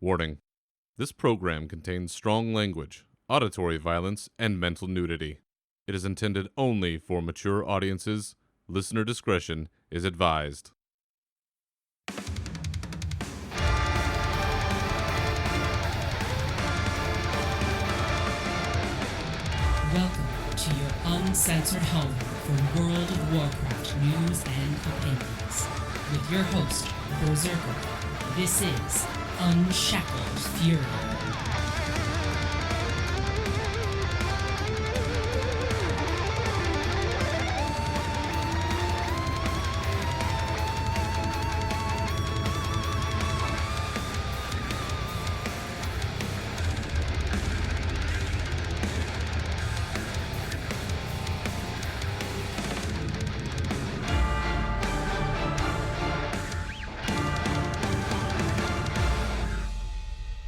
Warning. This program contains strong language, auditory violence, and mental nudity. It is intended only for mature audiences. Listener discretion is advised. Welcome to your uncensored home for World of Warcraft news and opinions. With your host, Berzerker, this is Unshackled Fury.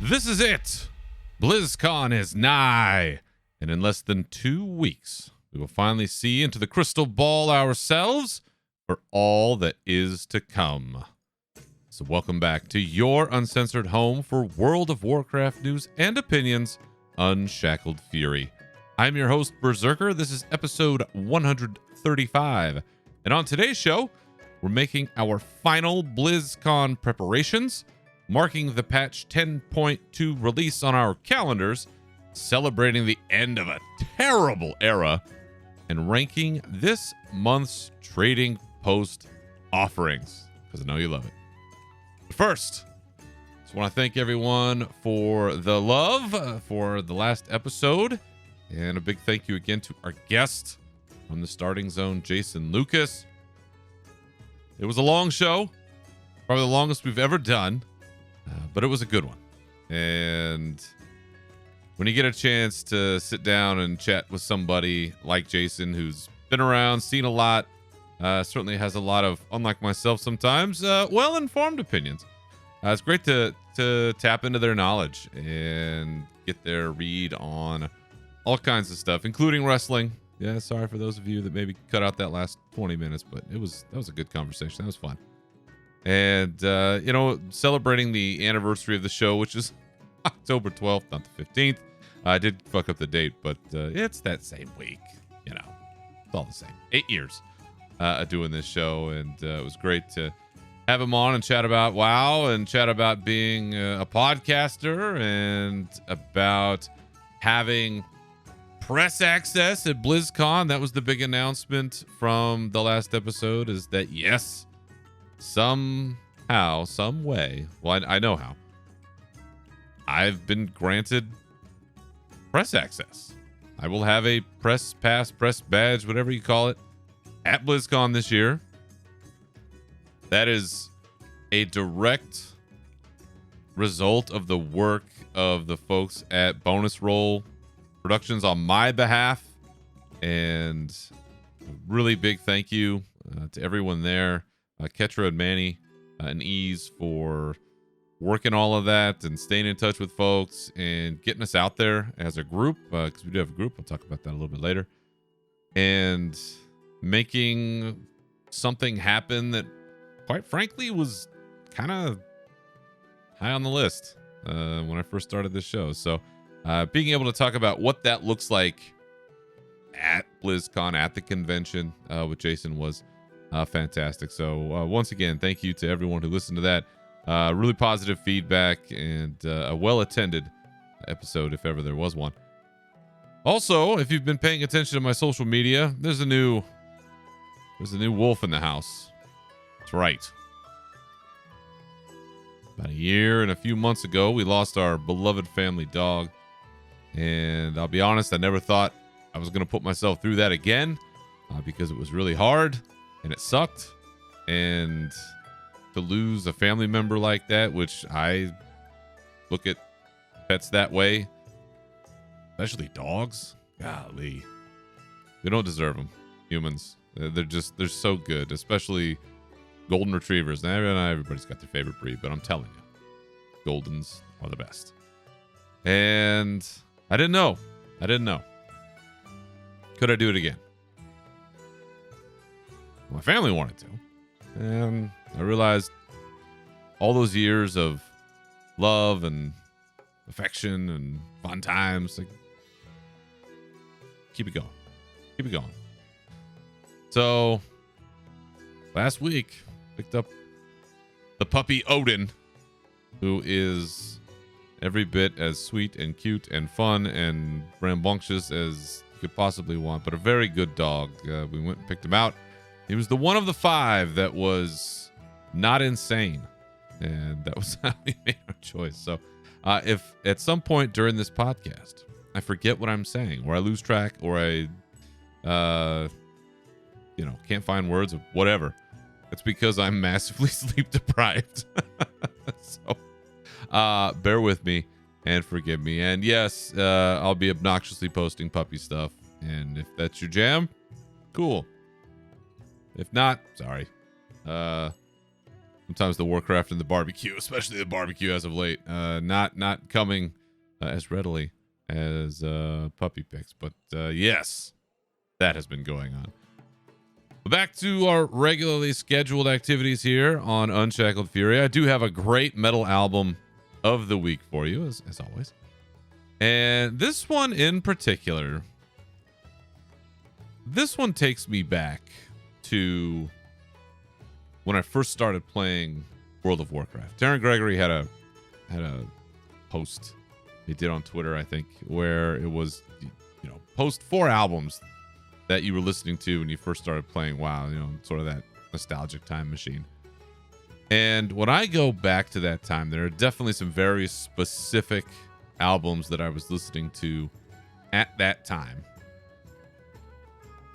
This is it! BlizzCon is nigh! And in less than 2 weeks, we will finally see into the crystal ball ourselves for all that is to come. So welcome back to your uncensored home for World of Warcraft news and opinions, Unshackled Fury. I'm your host, Berzerker. This is episode 135. And on today's show, we're making our final BlizzCon preparations, marking the patch 10.2 release on our calendars, celebrating the end of a terrible era, and ranking this month's trading post offerings, because I know you love it. But first, just want to thank everyone for the love for the last episode, and a big thank you again to our guest from the Starting Zone, Jason Lucas. It was a long show, probably the longest we've ever done. But it was a good one. And when you get a chance to sit down and chat with somebody like Jason, who's been around, seen a lot, certainly has a lot of, unlike myself sometimes, well-informed opinions. It's great to tap into their knowledge and get their read on all kinds of stuff, including wrestling. Yeah, sorry for those of you that maybe cut out that last 20 minutes, but that was a good conversation. That was fun. And, celebrating the anniversary of the show, which is October 12th, not the 15th. I did fuck up the date, but it's that same week. It's all the same. 8 years doing this show, and it was great to have him on and chat about WoW and chat about being a podcaster and about having press access at BlizzCon. That was the big announcement from the last episode, is that, yes, somehow, some way, well, I know how, I've been granted press access. I will have a press pass, press badge, whatever you call it, at BlizzCon this year. That is a direct result of the work of the folks at Bonus Roll Productions on my behalf, and a really big thank you to everyone there. Ketra and Manny and Ease for working all of that and staying in touch with folks and getting us out there as a group, because we do have a group. I'll talk about that a little bit later. And making something happen that, quite frankly, was kind of high on the list when I first started this show. So being able to talk about what that looks like at BlizzCon, at the convention with Jason, was fantastic. So once again, thank you to everyone who listened to that. Really positive feedback and a well-attended episode, if ever there was one. Also, if you've been paying attention to my social media, there's a new wolf in the house. That's right. About a year and a few months ago, we lost our beloved family dog. And I'll be honest, I never thought I was going to put myself through that again, because it was really hard. And it sucked. And to lose a family member like that, which I look at pets that way, especially dogs, golly, we don't deserve them. Humans, they're so good, especially golden retrievers. Now, not everybody's got their favorite breed, but I'm telling you, Goldens are the best. And I didn't know. Could I do it again? My family wanted to. And I realized all those years of love and affection and fun times. Like, keep it going. Keep it going. So last week, picked up the puppy Odin, who is every bit as sweet and cute and fun and rambunctious as you could possibly want, but a very good dog. We went and picked him out. He was the one of the 5 that was not insane, and that was how we made our choice. So if at some point during this podcast I forget what I'm saying, or I lose track, or I can't find words or whatever, it's because I'm massively sleep deprived. So bear with me and forgive me. And yes, I'll be obnoxiously posting puppy stuff, and if that's your jam, cool. If not, sorry. Sometimes the Warcraft and the barbecue, especially the barbecue as of late, not coming as readily as puppy pics. But yes, that has been going on. Back to our regularly scheduled activities here on Unshackled Fury. I do have a great metal album of the week for you, as always. And this one in particular, this one takes me back to when I first started playing World of Warcraft. Darren Gregory had a post he did on Twitter, I think, where it was, post 4 albums that you were listening to when you first started playing WoW, sort of that nostalgic time machine. And when I go back to that time, there are definitely some very specific albums that I was listening to at that time.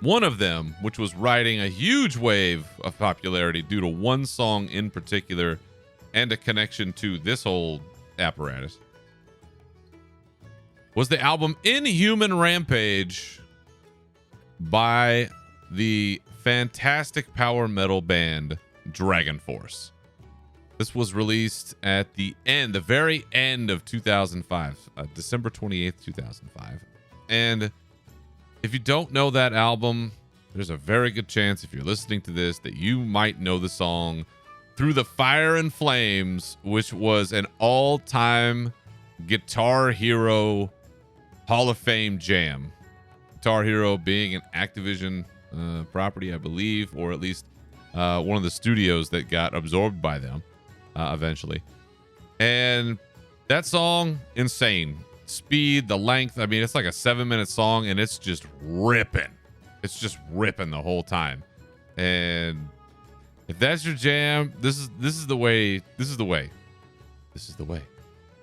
One of them, which was riding a huge wave of popularity due to one song in particular and a connection to this whole apparatus, was the album Inhuman Rampage by the fantastic power metal band Dragon Force. This was released at the very end of 2005, December 28th, 2005. And if you don't know that album, there's a very good chance if you're listening to this that you might know the song Through the Fire and Flames, which was an all-time Guitar Hero Hall of Fame jam. Guitar Hero being an Activision property, I believe, or at least one of the studios that got absorbed by them eventually. And that song, insane. Speed, the length, I mean, it's like a 7-minute song, and it's just ripping. It's just ripping the whole time. And if that's your jam, this is the way.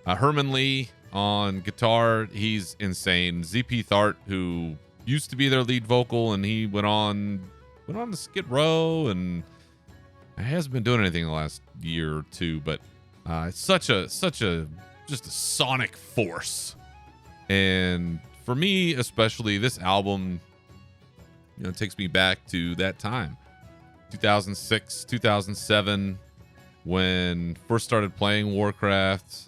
Herman Lee on guitar, he's insane. ZP Thart, who used to be their lead vocal, and he went on to Skid Row, and he hasn't been doing anything in the last year or two, but it's such a just a sonic force. And for me especially, this album takes me back to that time, 2006, 2007, when first started playing Warcraft.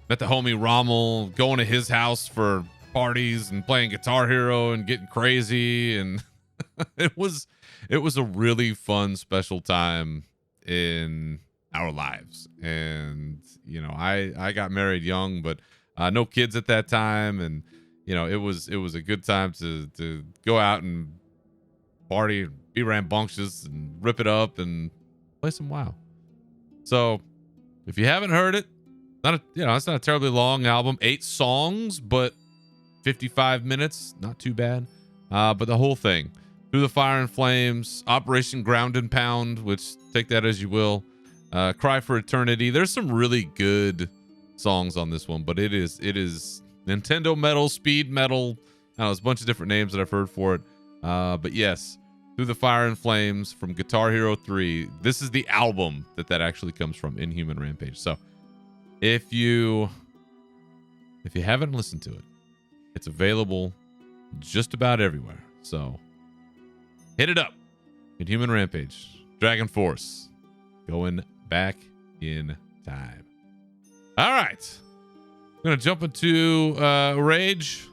Met the homie Rommel, going to his house for parties and playing Guitar Hero and getting crazy, and it was a really fun, special time in our lives. And I got married young, but no kids at that time, and it was a good time to go out and party and be rambunctious and rip it up and play some WoW. So if you haven't heard it, it's not a terribly long album, 8 songs, but 55 minutes, not too bad. But the whole thing, Through the Fire and Flames, Operation Ground and Pound, which take that as you will, Cry for Eternity. There's some really good songs on this one, but it is Nintendo metal, speed metal. There's a bunch of different names that I've heard for it. But yes, Through the Fire and Flames from Guitar Hero 3. This is the album that actually comes from, Inhuman Rampage. So if you haven't listened to it, it's available just about everywhere. So hit it up. Inhuman Rampage, Dragon Force, going back in time. All right, I'm gonna jump into Rage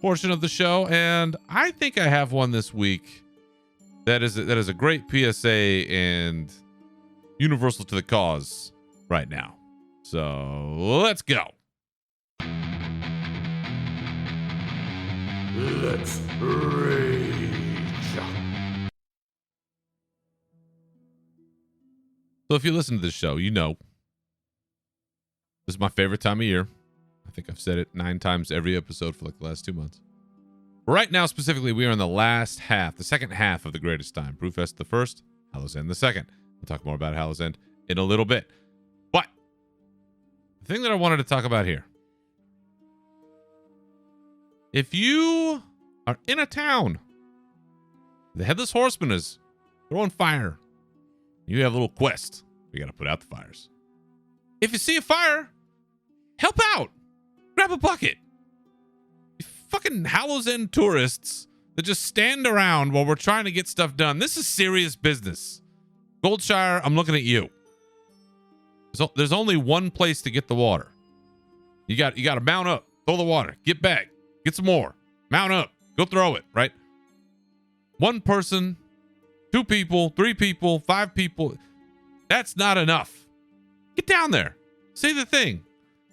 portion of the show, and I think I have one this week that is a great PSA and universal to the cause right now. So let's go. Let's rage. So if you listen to this show, you know this is my favorite time of year. I think I've said it 9 times every episode for like the last 2 months. Right now, specifically, we are in the last half, the second half of the greatest time. Brewfest the first, Hallow's End the second. We'll talk more about Hallow's End in a little bit. But the thing that I wanted to talk about here, if you are in a town, the Headless Horseman is throwing fire. You have a little quest. You got to put out the fires. If you see a fire, help out. Grab a bucket. You fucking Hallow's End tourists that just stand around while we're trying to get stuff done. This is serious business. Goldshire, I'm looking at you. There's only one place to get the water. You got to mount up, throw the water, get back, get some more, mount up, go throw it, right? One person, 2 people, 3 people, 5 people. That's not enough. Get down there. Say the thing.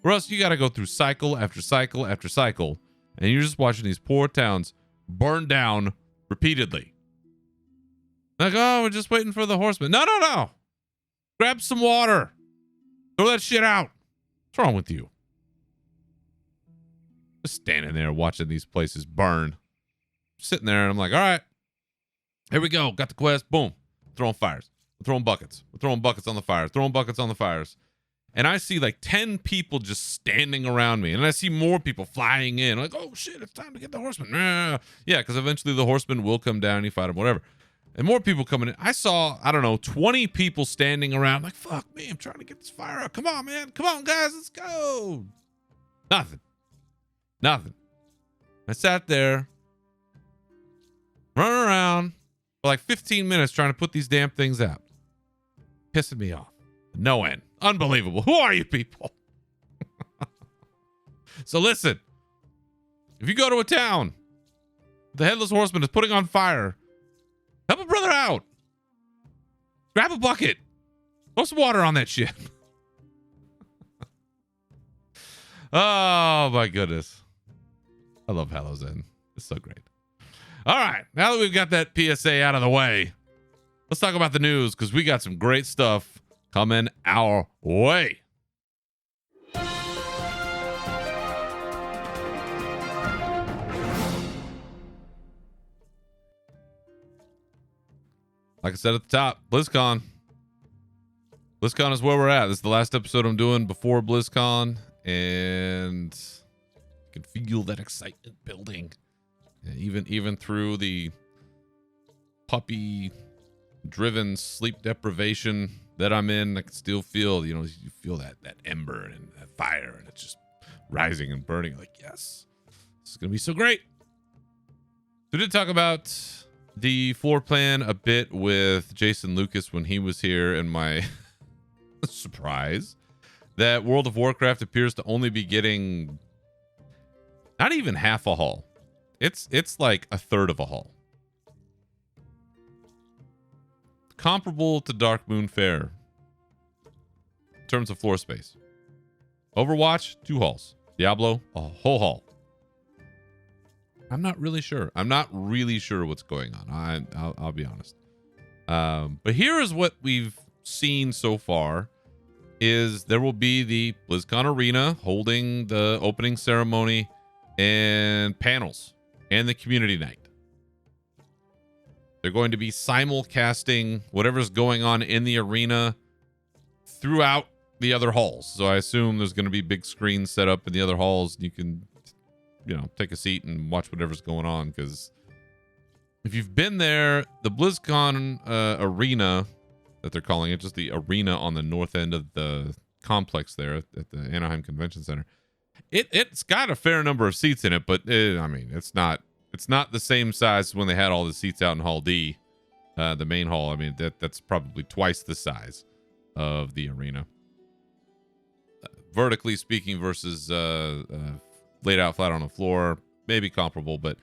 Or else you got to go through cycle after cycle after cycle. And you're just watching these poor towns burn down repeatedly. Like, oh, we're just waiting for the horseman. No. Grab some water. Throw that shit out. What's wrong with you? Just standing there watching these places burn. Sitting there and I'm like, all right. Here we go. Got the quest. Boom. Throwing fires. We're throwing buckets. We're throwing buckets on the fires. Throwing buckets on the fires. And I see like 10 people just standing around me. And I see more people flying in. Like, oh, shit, it's time to get the horseman. Yeah, because eventually the horseman will come down. You fight him, whatever. And more people coming in. I saw, 20 people standing around. Like, fuck me, I'm trying to get this fire out. Come on, man. Come on, guys. Let's go. Nothing. I sat there, running around for like 15 minutes trying to put these damn things out. Pissing me off. No end. Unbelievable. Who are you people? So listen, if you go to a town, the Headless Horseman is putting on fire, help a brother out. Grab a bucket. Throw some water on that shit. Oh my goodness. I love Hallow's End. It's so great. All right. Now that we've got that PSA out of the way, let's talk about the news because we got some great stuff coming our way. Like I said at the top, BlizzCon. BlizzCon is where we're at. This is the last episode I'm doing before BlizzCon, and I can feel that excitement building. Even through the puppy-driven sleep deprivation that I'm in, I can still feel, you feel that ember and that fire, and it's just rising and burning. Like, yes, this is gonna be so great. So we did talk about the floor plan a bit with Jason Lucas when he was here, and my surprise that World of Warcraft appears to only be getting not even half a haul. It's like a third of a haul. Comparable to Dark Moon Fair in terms of floor space. Overwatch, 2 hauls. Diablo, a whole haul. I'm not really sure. What's going on. I'll be honest. But here is what we've seen so far is there will be the BlizzCon Arena holding the opening ceremony and panels and the community night. They're going to be simulcasting whatever's going on in the arena throughout the other halls. So I assume there's going to be big screens set up in the other halls. You can, take a seat and watch whatever's going on. Because if you've been there, the BlizzCon arena that they're calling it, just the arena on the north end of the complex there at the Anaheim Convention Center, it's got a fair number of seats in it, but it's not the same size as when they had all the seats out in Hall D, the main hall. I mean, that's probably twice the size of the arena. Vertically speaking versus laid out flat on the floor, maybe comparable, but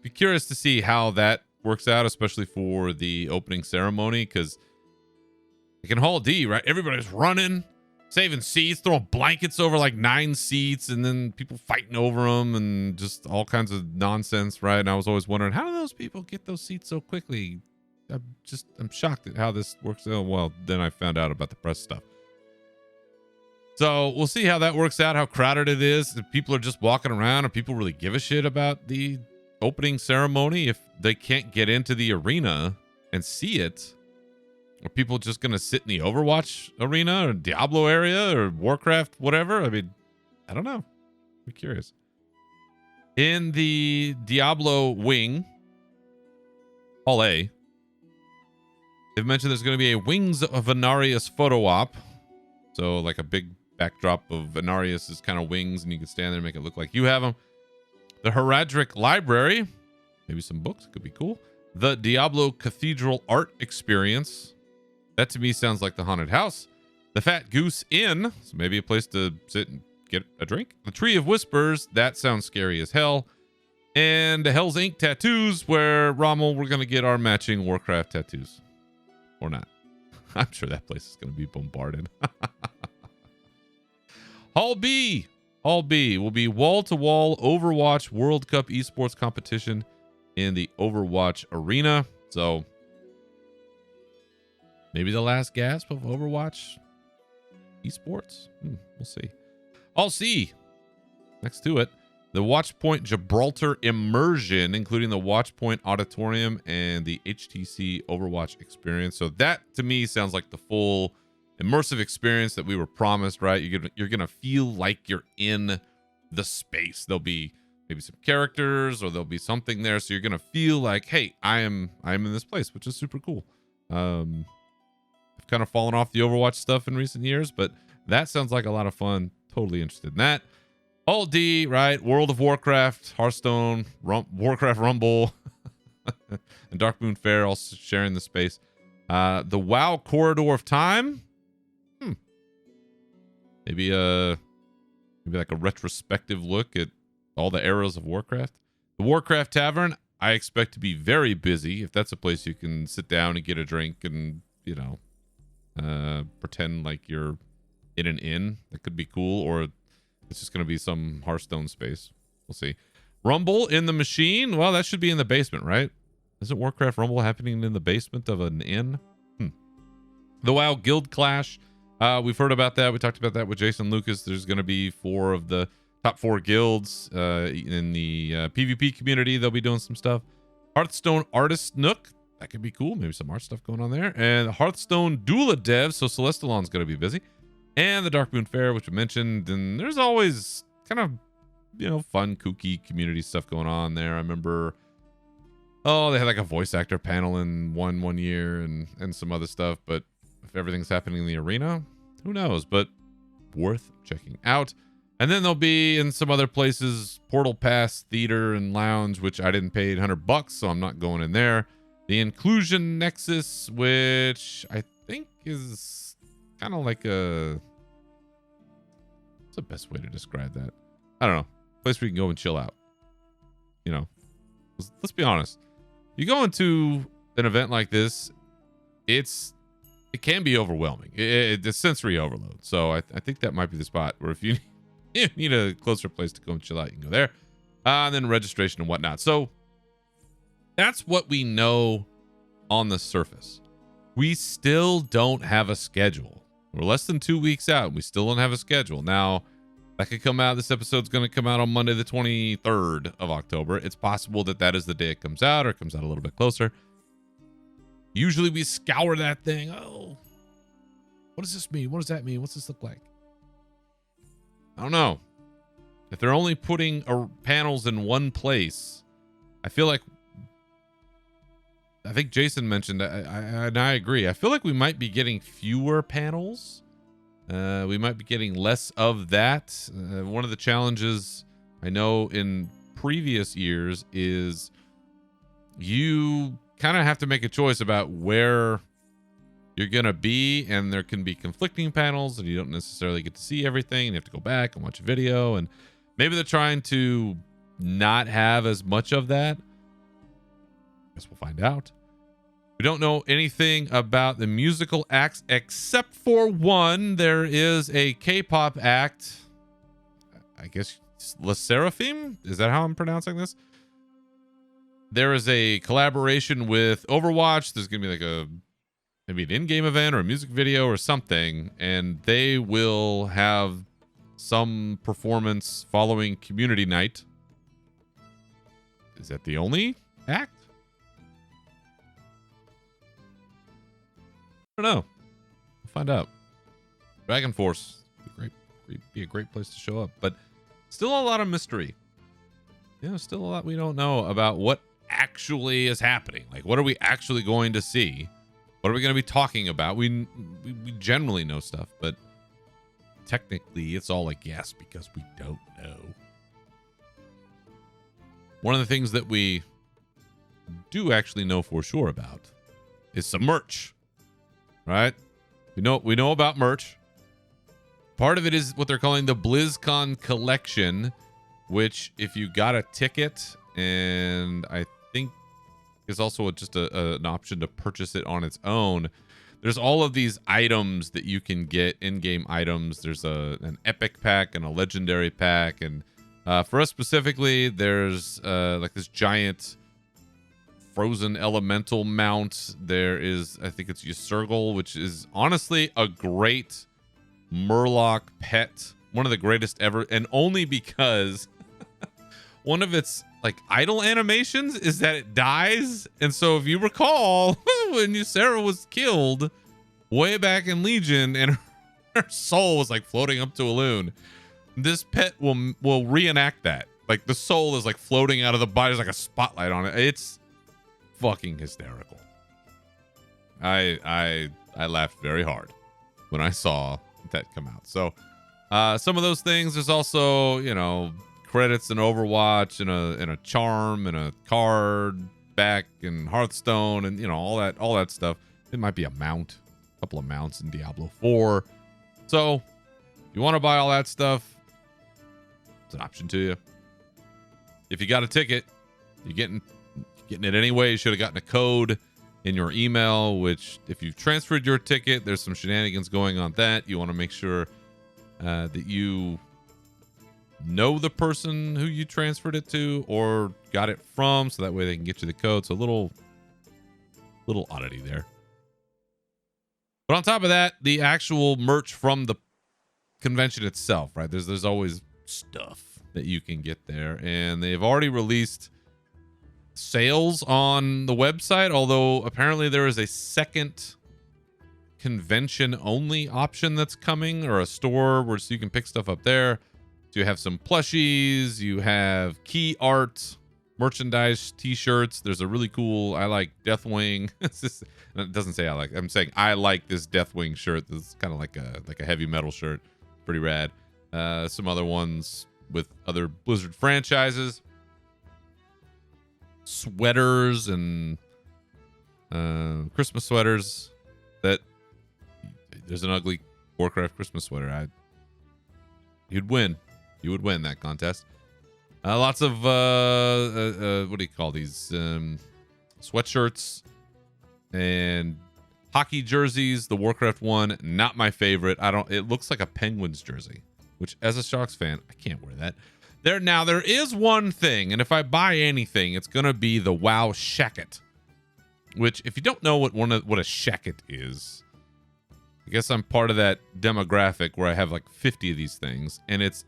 be curious to see how that works out, especially for the opening ceremony, because like in Hall D, right, everybody's running, saving seats, throwing blankets over like 9 seats, and then people fighting over them and just all kinds of nonsense, right? And I was always wondering, how do those people get those seats so quickly? I'm shocked at how this works. Oh, well, then I found out about the press stuff. So we'll see how that works out, how crowded it is. If people are just walking around, or people really give a shit about the opening ceremony, if they can't get into the arena and see it. Are people just going to sit in the Overwatch arena or Diablo area or Warcraft, whatever? I mean, I don't know. I'm curious. In the Diablo wing, Hall A, they've mentioned there's going to be a Wings of Inarius photo op. So like a big backdrop of Inarius' kind of wings, and you can stand there and make it look like you have them. The Heradric Library, maybe some books, could be cool. The Diablo Cathedral Art Experience. That to me sounds like the haunted house. The Fat Goose Inn, so maybe a place to sit and get a drink. The Tree of Whispers, that sounds scary as hell. And the Hell's Ink tattoos, where Rommel, we're going to get our matching Warcraft tattoos. Or not. I'm sure that place is going to be bombarded. Hall B. Hall B will be wall-to-wall Overwatch World Cup esports competition in the Overwatch arena. So maybe the last gasp of Overwatch esports. We'll see. Hall C. Next to it, the Watchpoint Gibraltar Immersion, including the Watchpoint Auditorium and the HTC Overwatch experience. So that to me sounds like the full immersive experience that we were promised, right? You're gonna feel like you're in the space. There'll be maybe some characters, or there'll be something there, so you're gonna feel like, hey, I am in this place, which is super cool. I've kind of fallen off the Overwatch stuff in recent years, but that sounds like a lot of fun. Totally interested in that. All D, right? World of Warcraft, Hearthstone, Warcraft Rumble, and Darkmoon Fair all sharing the space. The WoW Corridor of Time. Maybe like a retrospective look at all the eras of Warcraft. The Warcraft Tavern, I expect to be very busy. If that's a place you can sit down and get a drink and, you know, pretend like you're in an inn, that could be cool. Or it's just going to be some Hearthstone space. We'll see. Rumble in the Machine. Well, that should be in the basement, right? Isn't Warcraft Rumble happening in the basement of an inn? The WoW Guild Clash. We've heard about that. We talked about that with Jason Lucas. There's going to be 4 of the top 4 guilds in the PvP community. They'll be doing some stuff. Hearthstone Artist Nook. That could be cool. Maybe some art stuff going on there. And Hearthstone Doula Dev. So Celestalon's going to be busy. And the Darkmoon Fair, which we mentioned. And there's always kind of, you know, fun, kooky community stuff going on there. I remember, they had like a voice actor panel in one year and some other stuff. But if everything's happening in the arena, who knows? But worth checking out. And then they'll be in some other places, Portal Pass Theater and Lounge, which I didn't pay $100, so I'm not going in there. The Inclusion Nexus, which I think is kind of like what's the best way to describe that? I don't know. Place where you can go and chill out. You know, let's be honest. You go into an event like this, it can be overwhelming. It's sensory overload. So I think that might be the spot where if you need a closer place to go and chill out, you can go there. And then registration and whatnot. So that's what we know on the surface. We still don't have a schedule. We're less than 2 weeks out. We still don't have a schedule. Now, that could come out. This episode's going to come out on Monday, the 23rd of October. It's possible that is the day it comes out, or it comes out a little bit closer. Usually we scour that thing. Oh, what does this mean? What does that mean? What's this look like? I don't know. If they're only putting panels in one place, I think Jason mentioned, and I agree. I feel like we might be getting fewer panels. We might be getting less of that. One of the challenges I know in previous years is you kind of have to make a choice about where you're going to be, and there can be conflicting panels and you don't necessarily get to see everything. You have to go back and watch a video, and maybe they're trying to not have as much of that. Guess we'll find out. We don't know anything about the musical acts except for one. There is a K-pop act. I guess La Seraphim? Is that how I'm pronouncing this? There is a collaboration with Overwatch. There's going to be like maybe an in-game event or a music video or something, and they will have some performance following community night. Is that the only act? I don't know. We'll find out. Dragon Force be a great place to show up, but still a lot of mystery. Still a lot we don't know about what actually is happening. Like, what are we actually going to see? What are we going to be talking about? We generally know stuff, but technically it's all a guess because we don't know. One of the things that we do actually know for sure about is some merch, right? We know about merch. Part of it is what they're calling the BlizzCon collection, which if you got a ticket, and I think is also just an option to purchase it on its own. There's all of these items that you can get, in-game items. There's an epic pack and a legendary pack, and for us specifically, there's like this giant frozen elemental mount. There is, I think it's Ysurgle, which is honestly a great Murloc pet, one of the greatest ever, and only because one of its like idle animations is that it dies. And so if you recall, when Ysera was killed way back in Legion and her soul was like floating up to Elune, this pet will reenact that. Like the soul is like floating out of the body. There's like a spotlight on it. It's fucking hysterical. I laughed very hard when I saw that come out. So some of those things, there's also, credits in Overwatch and a charm and a card back in Hearthstone and all that stuff. It might be a couple of mounts in Diablo 4. So if you want to buy all that stuff, it's an option to you. If you got a ticket, you're getting it anyway. You should have gotten a code in your email, which if you've transferred your ticket, there's some shenanigans going on that. You want to make sure that you know the person who you transferred it to or got it from, so that way they can get you the code. So a little oddity there. But on top of that, the actual merch from the convention itself, right? There's always stuff that you can get there, and they've already released sales on the website, although apparently there is a second convention only option that's coming, or a store where so you can pick stuff up there. So you have some plushies, you have key art, merchandise, t-shirts. There's a really cool I like Deathwing. It doesn't say I like. I'm saying I like this Deathwing shirt. This is kind of like a heavy metal shirt. Pretty rad. Some other ones with other Blizzard franchises. Sweaters and Christmas sweaters. There's an ugly Warcraft Christmas sweater. You'd win. You would win that contest. Lots of what do you call these? Sweatshirts and hockey jerseys. The Warcraft one, not my favorite. It looks like a Penguins jersey, which as a Sharks fan, I can't wear that. There is one thing, and if I buy anything, it's gonna be the WoW Shacket. Which, if you don't know what a Shacket is, I guess I'm part of that demographic where I have like 50 of these things, and it's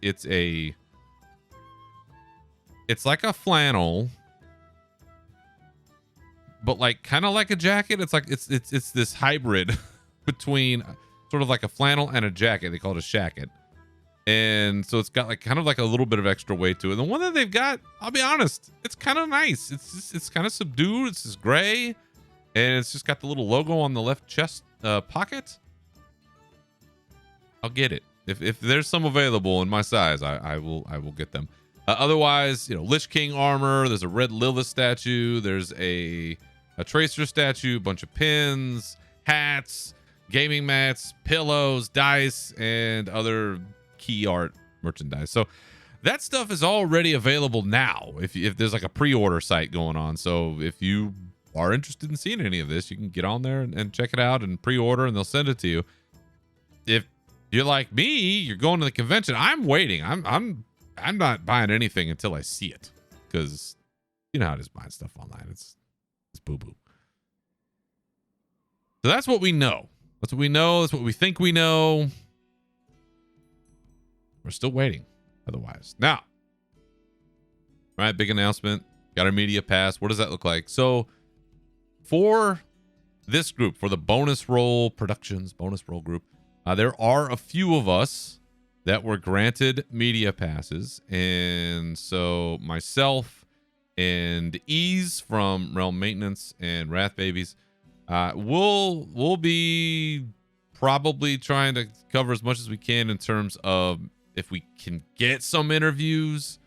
like a flannel, but like kind of like a jacket. It's like it's this hybrid between sort of like a flannel and a jacket. They call it a shacket. And so it's got like kind of like a little bit of extra weight to it. The one that they've got, I'll be honest, it's kind of nice. It's kind of subdued. It's just gray, and it's just got the little logo on the left chest pocket. I'll get it if there's some available in my size. I will get them. Otherwise, Lich King armor. There's a red Lilith statue. There's a Tracer statue. A bunch of pins, hats, gaming mats, pillows, dice, and other key art merchandise. So that stuff is already available now if there's like a pre-order site going on. So if you are interested in seeing any of this, you can get on there and check it out and pre-order, and they'll send it to you. If you're like me, you're going to the convention, I'm waiting. I'm not buying anything until I see it, because you know how it is buying stuff online. It's boo-boo. So that's what we know. That's what we know. That's what we think we know. We're still waiting otherwise. Now, right, big announcement. Got our media pass. What does that look like? So for this group, for the Bonus Roll Productions, Bonus Roll group, there are a few of us that were granted media passes. And so myself and Ease from Realm Maintenance and Wrath Babies, we'll be probably trying to cover as much as we can in terms of if we can get some interviews.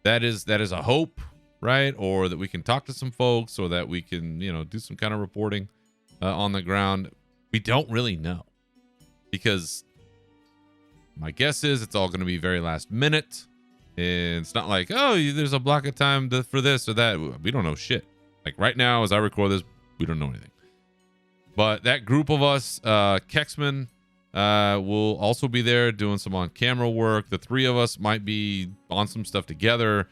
That is a hope, right? Or that we can talk to some folks, or that we can, do some kind of reporting on the ground. We don't really know, because my guess is it's all going to be very last minute. And it's not like, oh, there's a block of time for this or that. We don't know shit. Like right now, as I record this, we don't know anything. But that group of us, Kexman, will also be there doing some on-camera work. The three of us might be on some stuff together.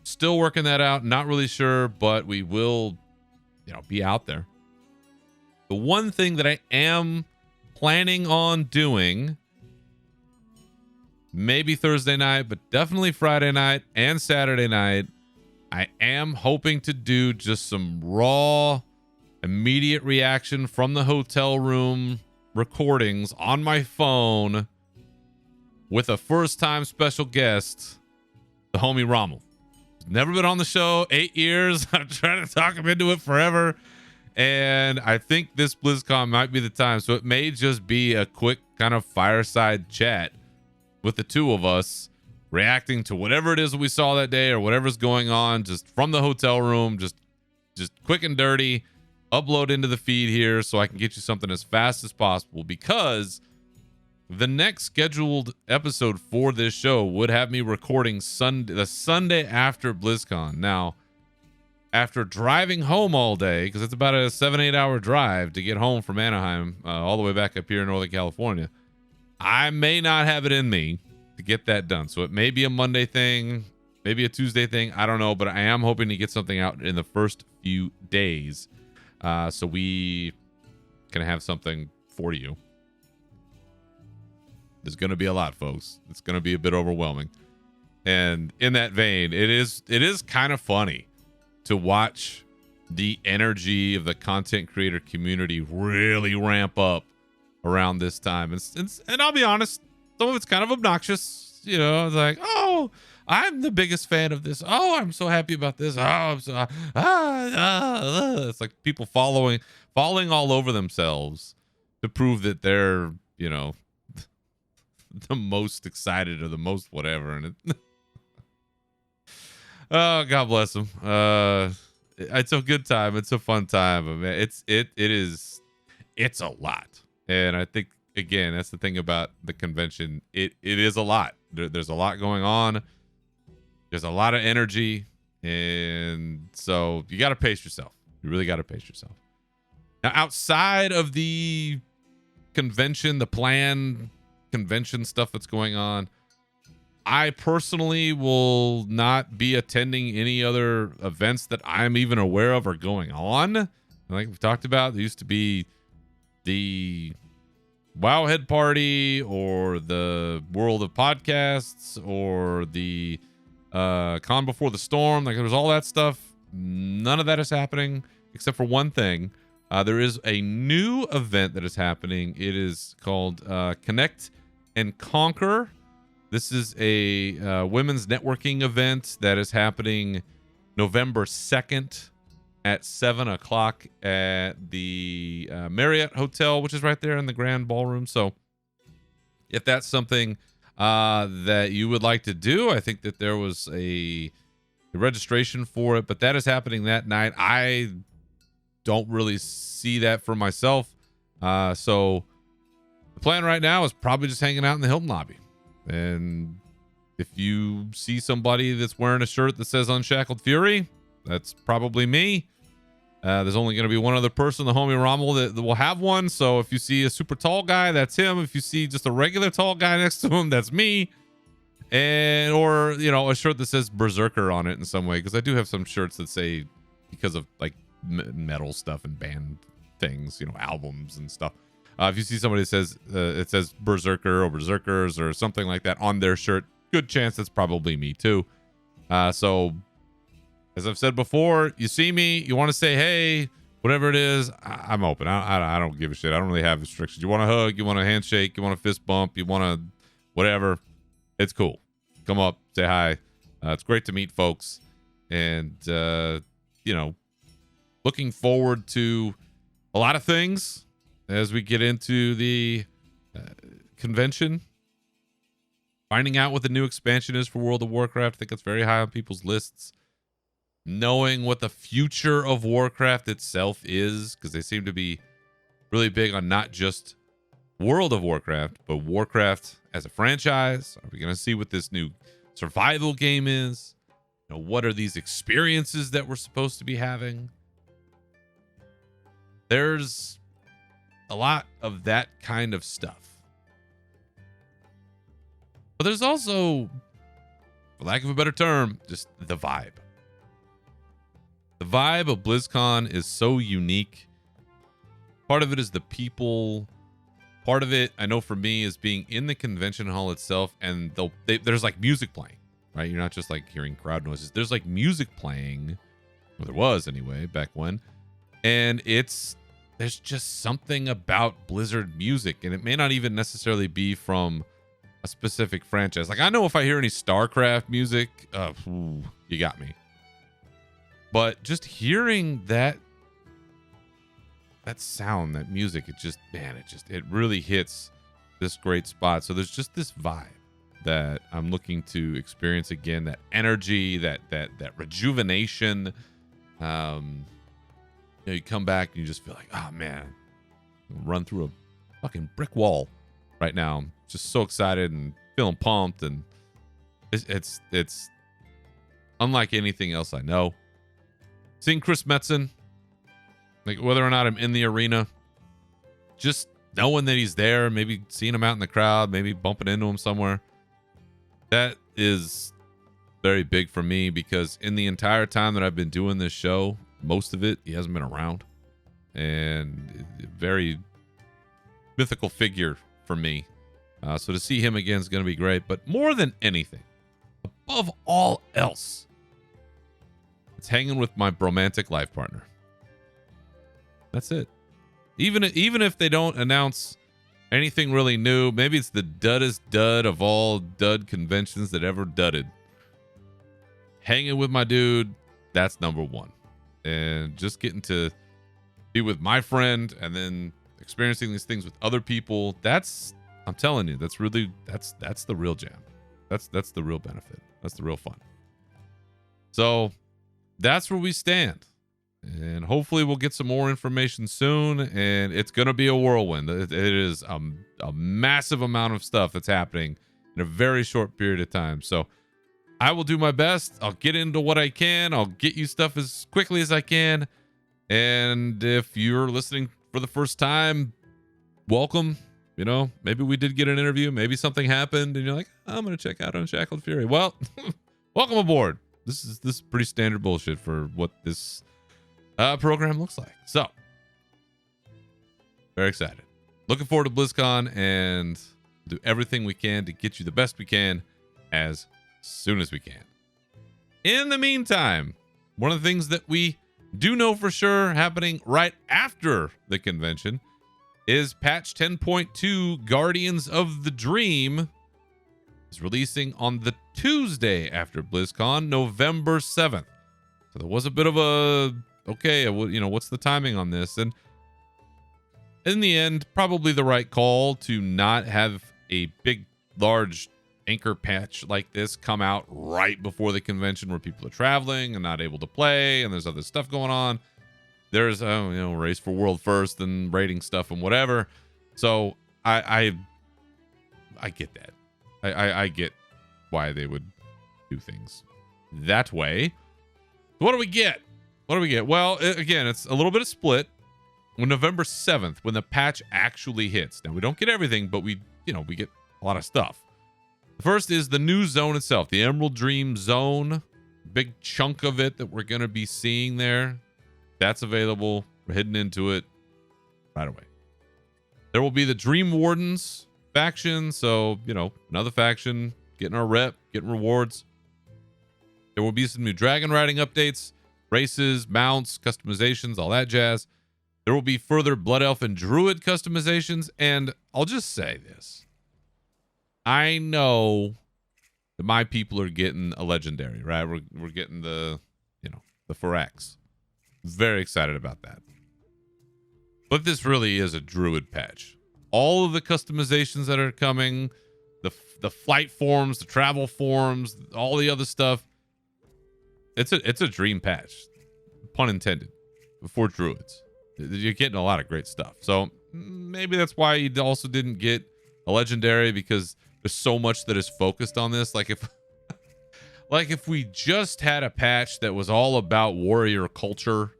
Still working that out. Not really sure, but we will, be out there. The one thing that I am planning on doing, maybe Thursday night, but definitely Friday night and Saturday night, I am hoping to do just some raw, immediate reaction from the hotel room recordings on my phone with a first-time special guest, the homie Rommel. Never been on the show, 8 years. I'm trying to talk him into it forever. And I think this BlizzCon might be the time. So it may just be a quick kind of fireside chat with the two of us, reacting to whatever it is that we saw that day or whatever's going on, just from the hotel room, just quick and dirty, upload into the feed here so I can get you something as fast as possible, because the next scheduled episode for this show would have me recording the Sunday after BlizzCon. Now, after driving home all day, because it's about a 7-8 hour drive to get home from Anaheim all the way back up here in Northern California, I may not have it in me to get that done. So it may be a Monday thing, maybe a Tuesday thing. I don't know, but I am hoping to get something out in the first few days, so we can have something for you. There's going to be a lot, folks. It's going to be a bit overwhelming. And in that vein, it is kind of funny to watch the energy of the content creator community really ramp up around this time. And I'll be honest, some of it's kind of obnoxious. It's like, oh, I'm the biggest fan of this. Oh, I'm so happy about this. Oh, I'm so it's like people falling all over themselves to prove that they're, the most excited or the most whatever. And oh, God bless them. It's a good time. It's a fun time. But man, it's a lot. And I think, again, that's the thing about the convention. It is a lot. There's a lot going on. There's a lot of energy. And so you got to pace yourself. You really got to pace yourself. Now, outside of the convention, the planned convention stuff that's going on, I personally will not be attending any other events that I'm even aware of are going on. Like we've talked about, there used to be the Wowhead Party or the World of Podcasts or the Con Before the Storm. Like there was all that stuff. None of that is happening except for one thing. There is a new event that is happening. It is called Connect and Conquer. This is a women's networking event that is happening November 2nd at 7 o'clock at the Marriott Hotel, which is right there in the Grand Ballroom. So if that's something that you would like to do, I think that there was a registration for it, but that is happening that night. I don't really see that for myself. So the plan right now is probably just hanging out in the Hilton lobby. And if you see somebody that's wearing a shirt that says Unshackled Fury, that's probably me. There's only going to be one other person, the homie Rommel, that will have one. So if you see a super tall guy, that's him. If you see just a regular tall guy next to him, that's me. And or a shirt that says Berzerker on it in some way, because I do have some shirts that say, because of like metal stuff and band things, albums and stuff. If you see somebody that says it says Berzerker or Berzerkers or something like that on their shirt, good chance that's probably me too. So as I've said before, you see me, you want to say hey, whatever it is, I'm open. I don't give a shit. I don't really have restrictions. You want a hug, you want a handshake, you want a fist bump, you want a whatever. It's cool. Come up, say hi. It's great to meet folks. And, looking forward to a lot of things as we get into the convention. Finding out what the new expansion is for World of Warcraft. I think it's very high on people's lists. Knowing what the future of Warcraft itself is, because they seem to be really big on not just World of Warcraft, but Warcraft as a franchise. Are we going to see what this new survival game is? What are these experiences that we're supposed to be having? There's a lot of that kind of stuff. But there's also, for lack of a better term, just the vibe. The vibe of BlizzCon is so unique. Part of it is the people. Part of it, I know for me, is being in the convention hall itself, and there's like music playing, right? You're not just like hearing crowd noises. There's like music playing, or there was anyway, back when. And there's just something about Blizzard music, and it may not even necessarily be from a specific franchise. Like, I know if I hear any StarCraft music, you got me. But just hearing that sound, that music, it really hits this great spot. So there's just this vibe that I'm looking to experience again, that energy, that rejuvenation. You come back and you just feel like, oh man, run through a fucking brick wall right now. I'm just so excited and feeling pumped, and it's unlike anything else I know. Seeing Chris Metzen, like whether or not I'm in the arena, just knowing that he's there, maybe seeing him out in the crowd, maybe bumping into him somewhere, that is very big for me, because in the entire time that I've been doing this show, most of it, he hasn't been around. And a very mythical figure for me. So to see him again is going to be great. But more than anything, above all else, it's hanging with my bromantic life partner. That's it. Even if they don't announce anything really new, maybe it's the duddest dud of all dud conventions that ever dudded. Hanging with my dude, that's number one. And just getting to be with my friend and then experiencing these things with other people, I'm telling you, that's the real jam. That's the real benefit. That's the real fun. So that's where we stand. And hopefully we'll get some more information soon, and it's going to be a whirlwind. It is a massive amount of stuff that's happening in a very short period of time. So I will do my best. I'll get into what I can. I'll get you stuff as quickly as I can. And if you're listening for the first time, welcome. Maybe we did get an interview. Maybe something happened and you're like, I'm going to check out Unshackled Fury. Well, welcome aboard. This is pretty standard bullshit for what this program looks like. So very excited. Looking forward to BlizzCon, and do everything we can to get you the best we can as soon as we can. In the meantime, one of the things that we do know for sure happening right after the convention is patch 10.2 Guardians of the Dream is releasing on the Tuesday after BlizzCon, November 7th. So there was a bit of a, what's the timing on this? And in the end, probably the right call to not have a big, large anchor patch like this come out right before the convention, where people are traveling and not able to play, and there's other stuff going on. There's race for world first and rating stuff and whatever. So I get that. I get why they would do things that way. What do we get? what do we get? Well, again, it's a little bit of split. On November 7th, when the patch actually hits. Now, we don't get everything, but we get a lot of stuff. The first is the new zone itself, the Emerald Dream Zone. Big chunk of it that we're going to be seeing there. That's available. We're heading into it right away. There will be the Dream Wardens faction. So, another faction, getting our rep, getting rewards. There will be some new dragon riding updates, races, mounts, customizations, all that jazz. There will be further Blood Elf and Druid customizations, and I'll just say this. I know that my people are getting a legendary, right? We're getting the Phyrexia. Very excited about that. But this really is a Druid patch. All of the customizations that are coming, the flight forms, the travel forms, all the other stuff, it's a dream patch. Pun intended. For Druids. You're getting a lot of great stuff. So maybe that's why you also didn't get a legendary, because there's so much that is focused on this. Like if we just had a patch that was all about warrior culture,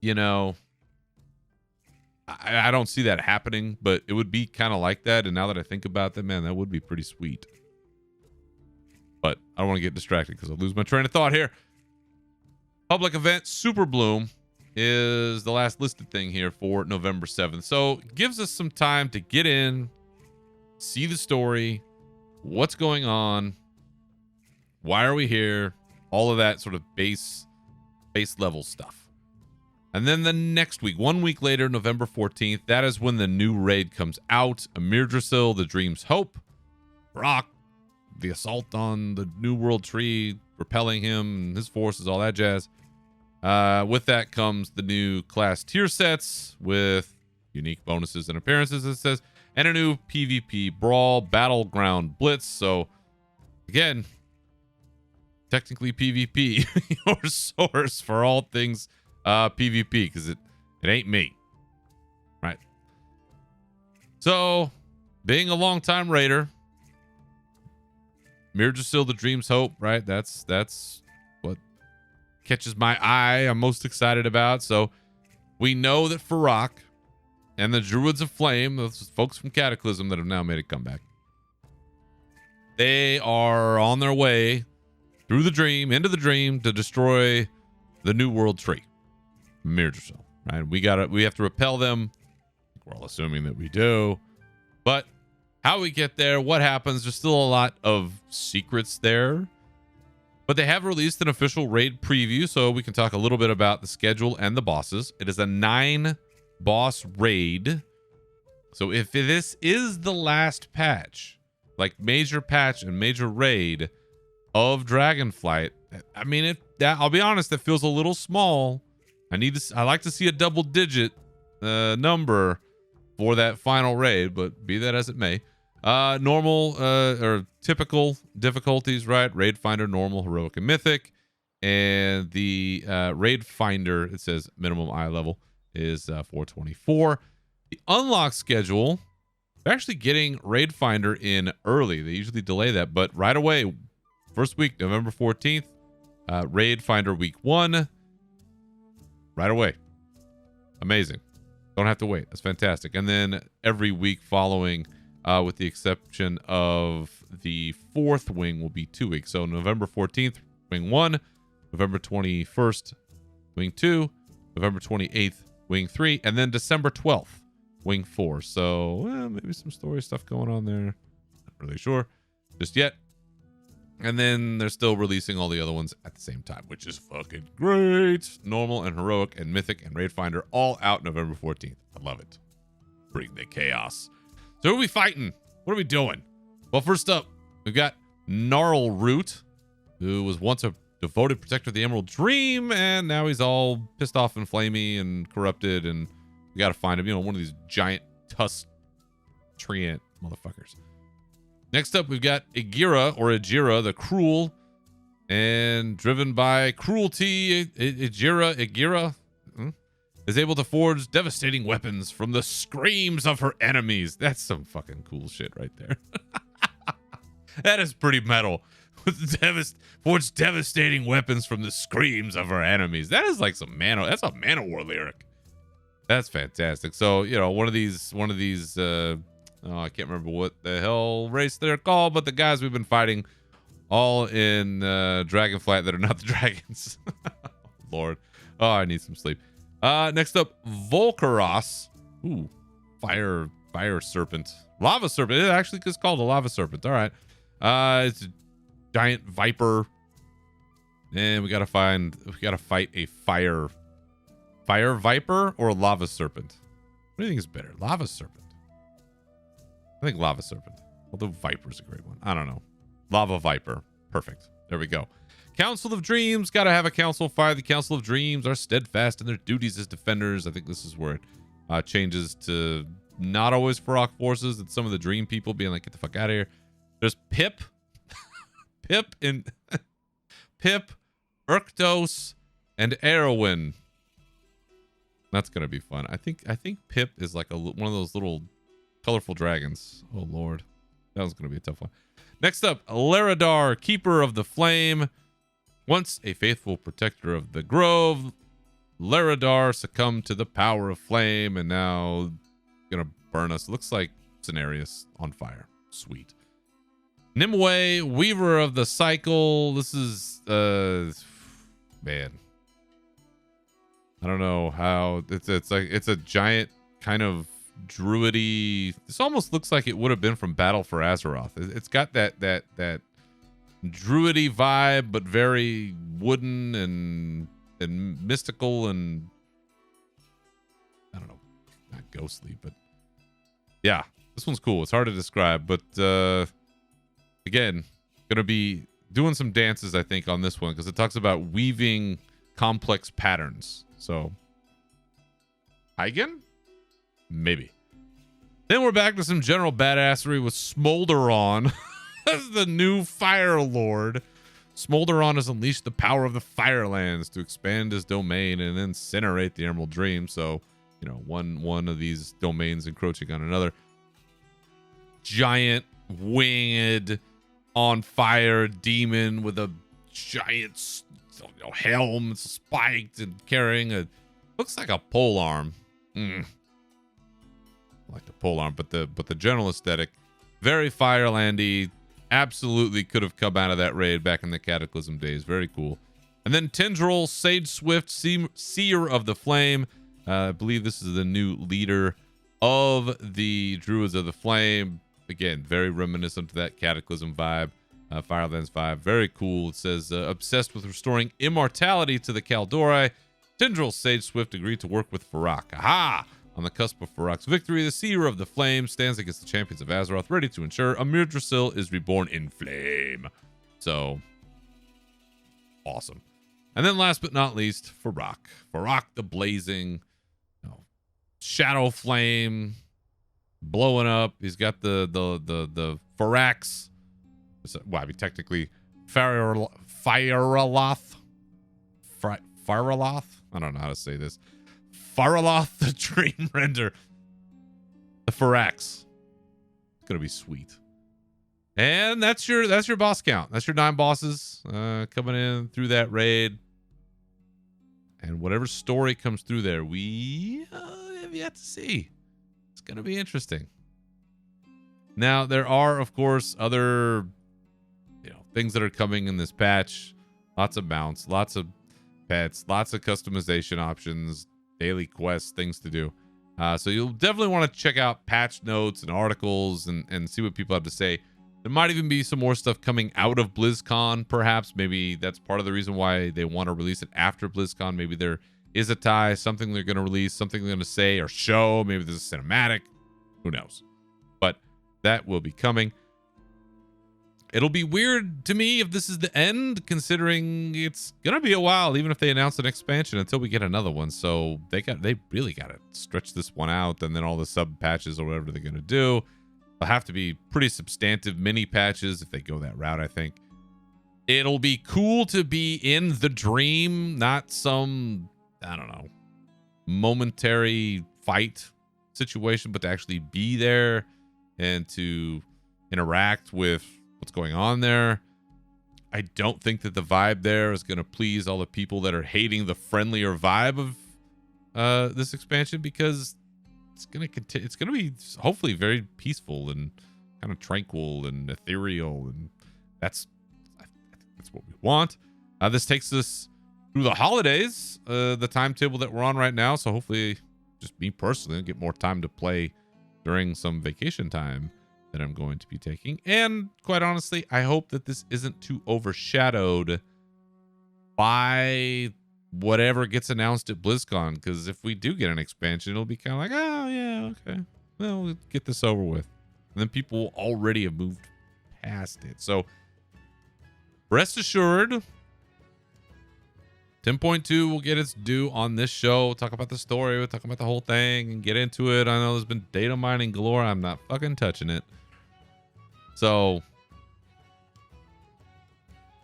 I don't see that happening, but it would be kind of like that. And now that I think about that, man, that would be pretty sweet. But I don't want to get distracted because I'll lose my train of thought here. Public event Super Bloom is the last listed thing here for November 7th. So gives us some time to get in, see the story, what's going on, why are we here, all of that sort of base level stuff. And then the next week, 1 week later, November 14th, that is when the new raid comes out. Amir Drasil, the Dream's Hope, Brock, the assault on the New World Tree, repelling him, his forces, all that jazz. With that comes the new class tier sets with unique bonuses and appearances, it says, and a new PvP Brawl Battleground Blitz. So, again, technically PvP, your source for all things PvP, because it ain't me. Right. So, being a longtime raider, Mirjasil, the Dream's Hope, right? That's what catches my eye. I'm most excited about. So we know that Phyrexia and the Druids of Flame, those folks from Cataclysm that have now made a comeback, they are on their way through the dream, into the dream, to destroy the New World Tree, Mirjasil, right? We have to repel them. We're all assuming that we do, but how we get there, what happens, there's still a lot of secrets there. But they have released an official raid preview, so we can talk a little bit about the schedule and the bosses. It is a 9-boss raid. So if this is the last patch, like major patch and major raid of Dragonflight, I mean, I'll be honest, that feels a little small. I like to see a double-digit number for that final raid, but be that as it may. Normal or typical difficulties, right? Raid Finder, normal, heroic, and mythic. And the Raid Finder, it says minimum eye level, is 424. The unlock schedule, they're actually getting Raid Finder in early. They usually delay that, but right away, first week, November 14th, Raid Finder week 1, right away. Amazing. Don't have to wait. That's fantastic. And then every week following, with the exception of the 4th wing, will be 2 weeks. So November 14th, wing 1, November 21st, wing 2, November 28th, wing 3, and then December 12th, wing 4. So maybe some story stuff going on there. Not really sure just yet. And then they're still releasing all the other ones at the same time, which is fucking great. Normal and heroic and mythic and Raid Finder all out November 14th. I love it. Bring the chaos. So who are we fighting? What are we doing? Well, first up, we've got Gnarl Root, who was once a devoted protector of the Emerald Dream, and now he's all pissed off and flamey and corrupted, and we got to find him. One of these giant tusk treant motherfuckers. Next up, we've got Agira, the Cruel, and driven by cruelty, Agira is able to forge devastating weapons from the screams of her enemies. That's some fucking cool shit right there. That is pretty metal. forge devastating weapons from the screams of our enemies. That is like some that's a Manowar lyric. That's fantastic. So, one of these I can't remember what the hell race they're called, but the guys we've been fighting all in Dragonflight that are not the dragons. Lord. Oh, I need some sleep. Next up, Volcaros. Ooh, fire serpent. Lava serpent. It actually is called a lava serpent. All right. It's a giant viper. And we gotta fight a fire viper or a lava serpent. What do you think is better? Lava serpent. I think lava serpent. Although viper's a great one. I don't know. Lava viper. Perfect. There we go. Council of Dreams. Gotta have a council fire. The Council of Dreams are steadfast in their duties as defenders. I think this is where it changes to not always Farok forces. It's some of the dream people being like, get the fuck out of here. There's Pip. Pip, Urktos, and Erwin. That's gonna be fun. I think Pip is like one of those little colorful dragons. Oh Lord, that was gonna be a tough one. Next up, Laradar, Keeper of the Flame. Once a faithful protector of the Grove, Laradar succumbed to the power of flame and now gonna burn us. Looks like Cenarius on fire. Sweet. Nimue, Weaver of the Cycle. This is man. I don't know how it's a giant kind of druidy. This almost looks like it would have been from Battle for Azeroth. It's got that druidy vibe, but very wooden and mystical and I don't know, not ghostly, but yeah, this one's cool. It's hard to describe, but again, gonna be doing some dances, I think, on this one because it talks about weaving complex patterns. So, Eigen? Maybe. Then we're back to some general badassery with Smolderon as the new Fire Lord. Smolderon has unleashed the power of the Firelands to expand his domain and incinerate the Emerald Dream. So, one of these domains encroaching on another. Giant, winged, on fire demon with a giant helm, spiked, and carrying looks like a polearm. Like the polearm, but the general aesthetic, very Firelandy. Absolutely could have come out of that raid back in the Cataclysm days. Very cool. And then Tendril, Sage Swift, Seer of the Flame. I believe this is the new leader of the Druids of the Flame. Again, very reminiscent to that Cataclysm vibe, Firelands vibe. Very cool. It says, obsessed with restoring immortality to the Kaldori, Tendril, Sage Swift agreed to work with Farok. Aha! On the cusp of Farok's victory, the Seer of the Flame stands against the champions of Azeroth, ready to ensure Amir Drasil is reborn in flame. So, awesome. And then last but not least, Farok. Farok the Blazing, Shadow Flame, blowing up. He's got the Farax. Well, I mean, technically, Firaloth. I don't know how to say this. Firaloth the Dream Render. The Farax. It's gonna be sweet. And that's your boss count. That's your 9 bosses coming in through that raid. And whatever story comes through there, we have yet to see. It's gonna be interesting. Now there are, of course, other things that are coming in this patch. Lots of mounts, lots of pets, lots of customization options, daily quests, things to do. So you'll definitely want to check out patch notes and articles and see what people have to say. There might even be some more stuff coming out of BlizzCon, perhaps. Maybe that's part of the reason why they want to release it after BlizzCon. Maybe there is a tie, something they're going to release, something they're going to say or show. Maybe there's a cinematic. Who knows? But that will be coming. It'll be weird to me if this is the end, considering it's going to be a while, even if they announce an expansion, until we get another one. So they really got to stretch this one out, and then all the sub patches or whatever they're going to do. They'll have to be pretty substantive mini patches if they go that route, I think. It'll be cool to be in the dream, not some, I don't know, momentary fight situation, but to actually be there and to interact with what's going on there. I don't think that the vibe there is going to please all the people that are hating the friendlier vibe of this expansion, because it's going to be hopefully very peaceful and kind of tranquil and ethereal, and that's what we want. This takes us through the holidays, the timetable that we're on right now. So hopefully, just me personally, I'll get more time to play during some vacation time that I'm going to be taking. And quite honestly, I hope that this isn't too overshadowed by whatever gets announced at BlizzCon, because if we do get an expansion, it'll be kind of like, oh yeah, okay, well, we'll get this over with, and then people already have moved past it. So rest assured, 10.2 will get its due on this show. We'll talk about the story, we'll talk about the whole thing and get into it. I know there's been data mining galore. I'm not fucking touching it. So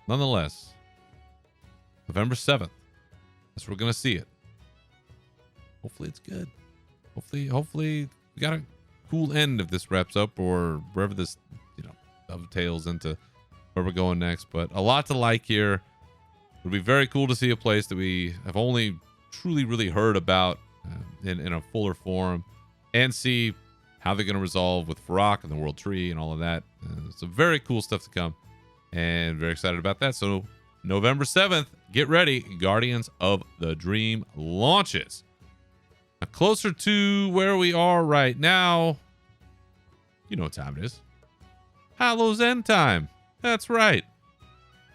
nonetheless, November 7th, that's where we're gonna see it. Hopefully it's good. Hopefully we got a cool end if this wraps up, or wherever this, dovetails into where we're going next. But a lot to like here. It would be very cool to see a place that we have only truly really heard about in a fuller form, and see how they're going to resolve with Farak and the World Tree and all of that. Some very cool stuff to come, and very excited about that. So November 7th, get ready. Guardians of the Dream launches. Now, closer to where we are right now, you know what time it is. Hallow's End time. That's right.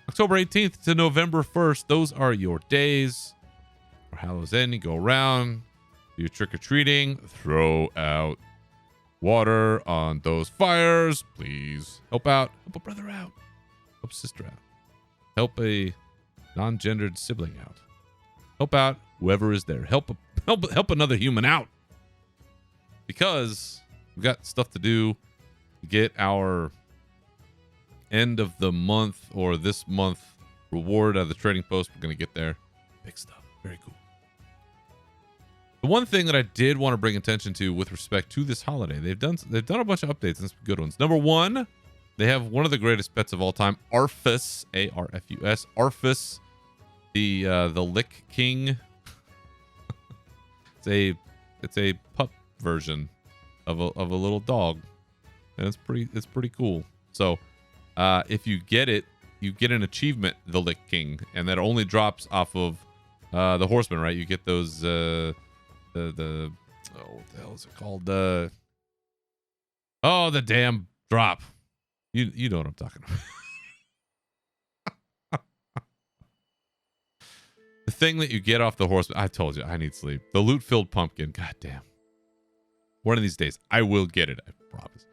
October 18th to November 1st. Those are your days for Hallow's End. You go around, do your trick-or-treating, throw out water on those fires. Please help out. Help a brother out. Help a sister out. Help a non-gendered sibling out. Help out whoever is there. Help another human out. Because we've got stuff to do to get our end of the month, or this month, reward out of the trading post. We're going to get there. Big stuff. Very cool. The one thing that I did want to bring attention to with respect to this holiday, they've done a bunch of updates and some good ones. Number one, they have one of the greatest pets of all time, Arfus, A-R-F-U-S, Arfus, the Lick King. It's a pup version of a little dog, and it's pretty cool. So if you get it, you get an achievement, the Lick King, and that only drops off of the Horseman, right? You get those the what the hell is it called? The damn drop. You know what I'm talking about. The thing that you get off the Horseman. I told you I need sleep. The loot-filled pumpkin. God damn. One of these days I will get it. I promise.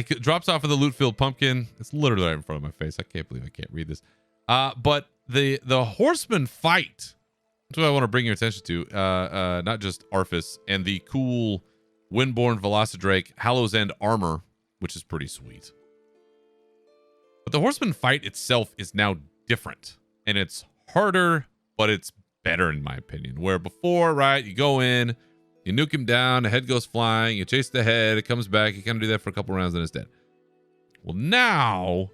It drops off of the loot-filled pumpkin. It's literally right in front of my face. I can't believe I can't read this. But the Horseman fight. That's what I want to bring your attention to. Not just Arfus and the cool Windborn Velocidrake Hallow's End armor, which is pretty sweet. But the Horseman fight itself is now different, and it's harder, but it's better in my opinion. Where before, right, you go in, you nuke him down, the head goes flying, you chase the head, it comes back, you kind of do that for a couple rounds, and it's dead. Well, now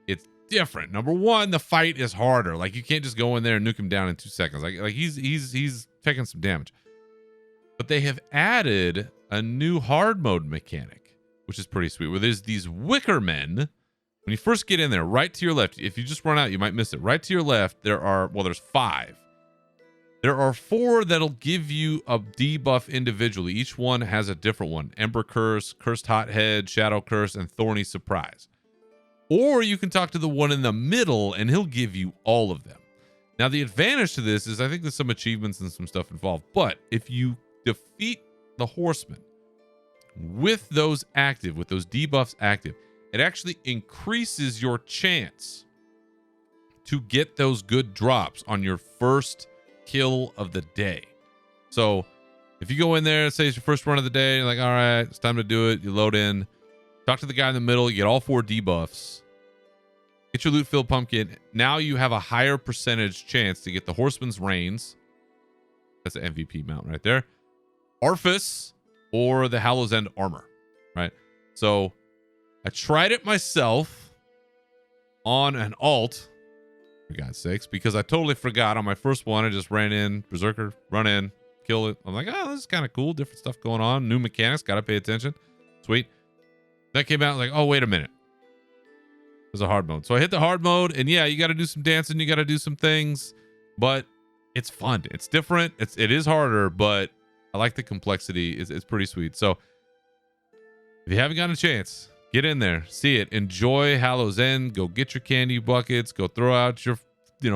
it's different. Number one, the fight is harder. Like, you can't just go in there and nuke him down in 2 seconds. Like he's taking some damage. But they have added a new hard mode mechanic, which is pretty sweet, where there's these wicker men. When you first get in there, right to your left, if you just run out, you might miss it. Right to your left, there's 5. There are 4 that'll give you a debuff individually. Each one has a different one. Ember Curse, Cursed Hothead, Shadow Curse, and Thorny Surprise. Or you can talk to the one in the middle, and he'll give you all of them. Now, the advantage to this is I think there's some achievements and some stuff involved. But if you defeat the Horseman with those active, with those debuffs active, it actually increases your chance to get those good drops on your first kill of the day. So if you go in there, say it's your first run of the day, you're like, all right, it's time to do it. You load in, talk to the guy in the middle, you get all 4 debuffs, get your loot-filled pumpkin. Now you have a higher percentage chance to get the Horseman's Reigns. That's an MVP mount right there. Arfus or the Hallow's End armor, right? So I tried it myself. on an alt, for God's sakes, because I totally forgot on my first one. I just ran in, Berzerker, run in, kill it. I'm like, oh, this is kind of cool. Different stuff going on. New mechanics. Got to pay attention. Sweet. That came out like, oh, wait a minute. There's a hard mode. So I hit the hard mode, and yeah, you got to do some dancing. You got to do some things, but it's fun. It's different. It is harder, but I like the complexity. It's pretty sweet. So if you haven't gotten a chance, get in there, see it, enjoy Hallow's End. Go get your candy buckets. Go throw out your,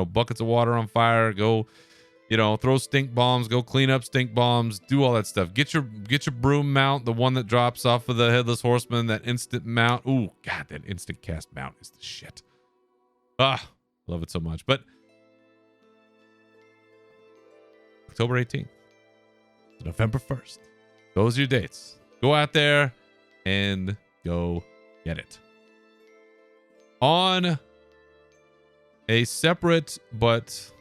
buckets of water on fire. Go, throw stink bombs. Go clean up stink bombs. Do all that stuff. Get your broom mount, the one that drops off of the headless horseman. That instant mount. Ooh, God, that instant cast mount is the shit. Ah, love it so much. But October 18th, to November 1st. Those are your dates. Go out there and go get it. On a separate but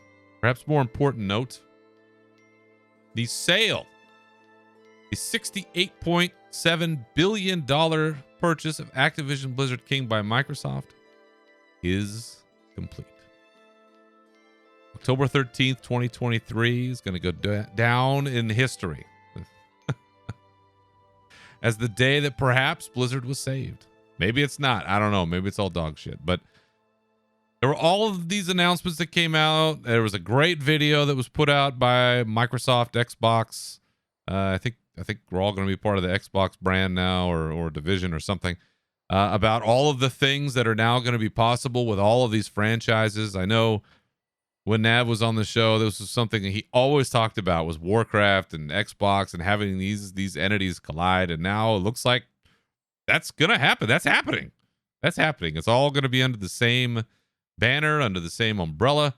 perhaps more important note, the sale, the $68.7 billion purchase of Activision Blizzard King by Microsoft is complete. October 13th, 2023 is going to go down in history as the day that perhaps Blizzard was saved. Maybe it's not. I don't know. Maybe it's all dog shit. But there were all of these announcements that came out. There was a great video that was put out by Microsoft, Xbox. I think we're all going to be part of the Xbox brand now, or division or something, about all of the things that are now going to be possible with all of these franchises. I know when Nav was on the show, this was something that he always talked about, was Warcraft and Xbox and having these entities collide. And now it looks like that's going to happen. That's happening. It's all going to be under the same banner, under the same umbrella.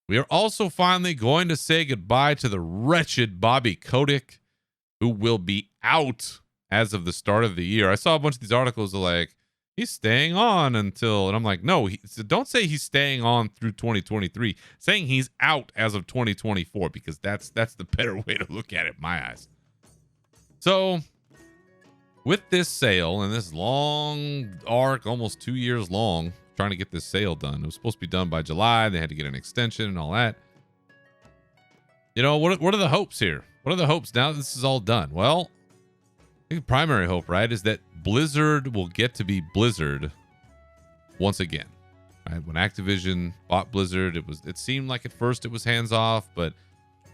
We are also finally going to say goodbye to the wretched Bobby Kotick, who will be out as of the start of the year. I saw a bunch of these articles like, he's staying on until, and I'm like, no, don't say he's staying on through 2023. Saying he's out as of 2024, because that's the better way to look at it in my eyes. So with this sale and this long arc, almost 2 years long, trying to get this sale done. It was supposed to be done by July. They had to get an extension and all that. What are the hopes here? What are the hopes now that this is all done? Well, I think the primary hope, right, is that Blizzard will get to be Blizzard once again. Right? When Activision bought Blizzard, it seemed like at first it was hands off, but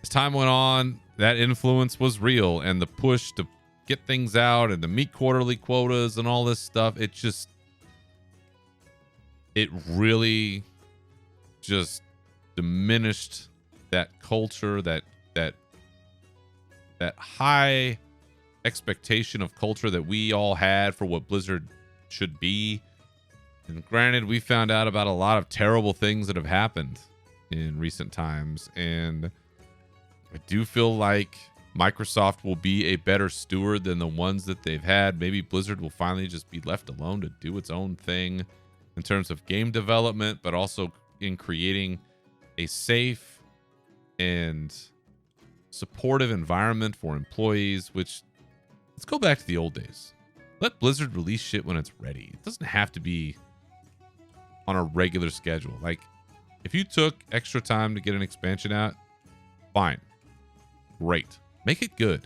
as time went on, that influence was real, and the push to get things out and to meet quarterly quotas and all this stuff, it really just diminished that culture, that high expectation of culture that we all had for what Blizzard should be. And granted, we found out about a lot of terrible things that have happened in recent times, and I do feel like Microsoft will be a better steward than the ones that they've had. Maybe Blizzard will finally just be left alone to do its own thing in terms of game development, but also in creating a safe and supportive environment for employees, which, let's go back to the old days. Let Blizzard release shit when it's ready. It doesn't have to be on a regular schedule. Like, if you took extra time to get an expansion out, fine. Great. Make it good.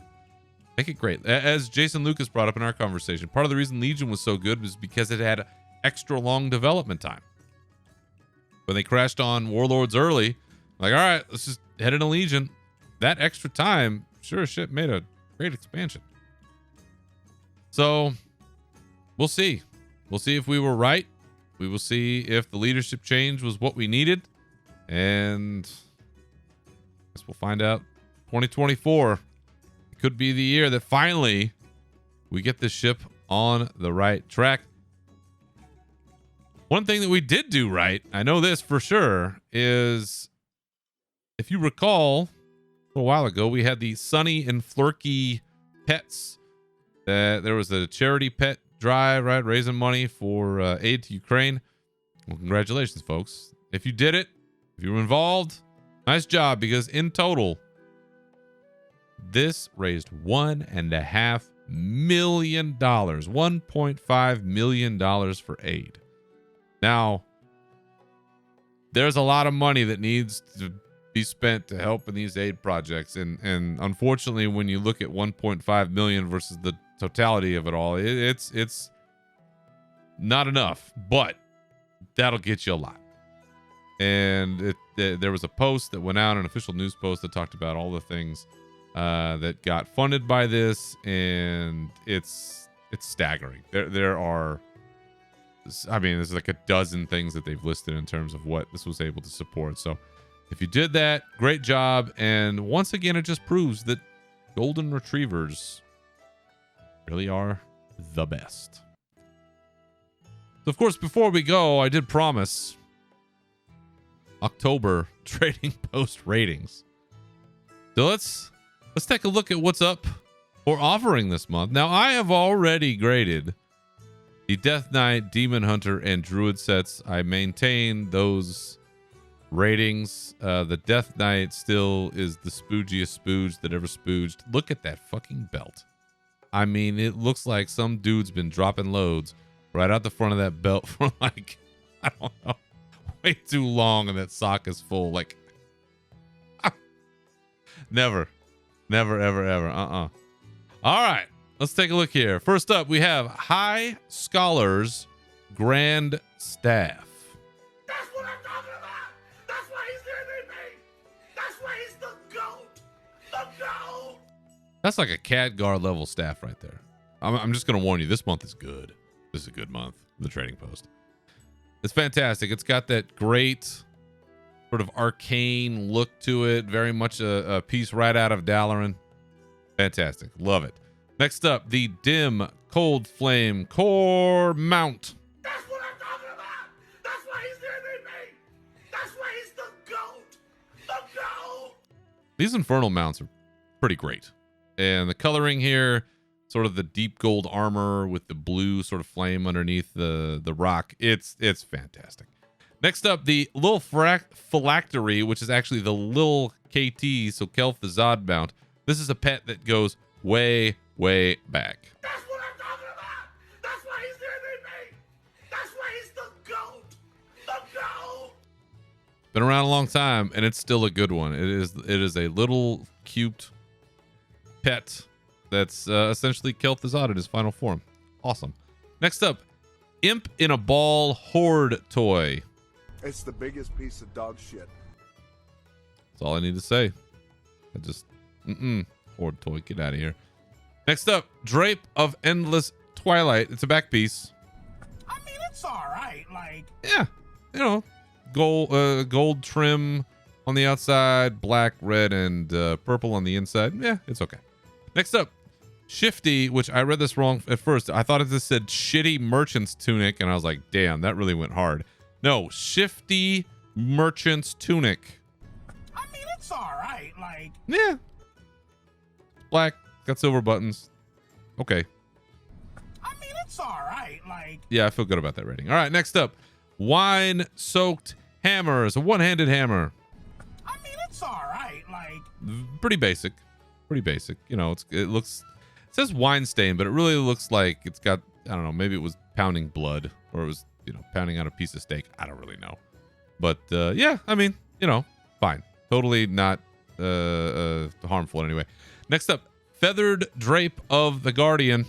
Make it great. As Jason Lucas brought up in our conversation, part of the reason Legion was so good was because it had extra long development time. When they crashed on Warlords early, like, all right, let's just head into Legion. That extra time, sure as shit, made a great expansion. So we'll see. We'll see if we were right. We will see if the leadership change was what we needed. And I guess we'll find out 2024. It could be the year that finally we get this ship on the right track. One thing that we did do right, I know this for sure, is if you recall, a while ago, we had the Sunny and Flurky pets. There was a charity pet drive, right? Raising money for aid to Ukraine. Well, congratulations, folks. If you did it, if you were involved, nice job, because in total, this raised $1.5 million, $1.5 million for aid. Now, there's a lot of money that needs to be spent to help in these aid projects, and unfortunately, when you look at 1.5 million versus the totality of it all, it's not enough, but that'll get you a lot. And there was a post that went out, an official news post that talked about all the things that got funded by this, and it's staggering. There are, I mean, there's like a dozen things that they've listed in terms of what this was able to support. So if you did that, great job. And once again, it just proves that golden retrievers really are the best. So of course, before we go, I did promise October Trading Post ratings. So let's take a look at what's up for offering this month. Now, I have already graded the Death Knight, Demon Hunter, and Druid sets. I maintain those ratings. The Death Knight still is the spoogiest spooge that ever spooged. Look at that fucking belt. I mean, it looks like some dude's been dropping loads right out the front of that belt for like, I don't know, way too long, and that sock is full. Like, never, ever. All right, let's take a look here. First up, we have High Scholars Grand Staff. That's what I'm talking about. That's why he's the MVP. That's why he's the GOAT. The GOAT. That's like a Khadgar level staff right there. I'm just gonna warn you, this month is good. This is a good month for the Trading Post. It's fantastic. It's got that great sort of arcane look to it. Very much a piece right out of Dalaran. Fantastic. Love it. Next up, the Dim Cold Flame Core Mount. That's what I'm talking about. That's why he's the MVP. That's why he's the GOAT. The GOAT. These Infernal mounts are pretty great. And the coloring here, sort of the deep gold armor with the blue sort of flame underneath the rock. It's fantastic. Next up, the Lil Phylactery, which is actually the Lil KT, so Kelf the Zod mount. This is a pet that goes way, way back. That's what I'm talking about. That's why he's the MVP. That's why he's the GOAT. The GOAT. Been around a long time, and it's still a good one. It is a little cute pet that's essentially Kelf the Zod in his final form. Awesome. Next up, Imp in a Ball Horde toy. It's the biggest piece of dog shit. That's all I need to say. I just, Horde toy, get out of here. Next up, Drape of Endless Twilight. It's a back piece. I mean, it's all right. Like, Yeah, you know, gold trim on the outside, black, red, and purple on the inside. Yeah, it's okay. Next up, Shifty, which I read this wrong at first. I thought it just said Shitty Merchant's Tunic, and I was like, damn, that really went hard. No, Shifty Merchant's Tunic. I mean, it's all right. Like, Yeah. Black, got silver buttons. Okay. I mean, it's all right. Like, Yeah, I feel good about that rating. All right, next up, Wine Soaked Hammer. It's a one-handed hammer. I mean, it's all right. Like, Pretty basic. You know, it says wine stain, but it really looks like it's got, I don't know, maybe it was pounding blood, or it was, you know, pounding out a piece of steak. I don't really know. But yeah, I mean, you know, fine. Totally not harmful anyway. Next up, Feathered Drape of the Guardian.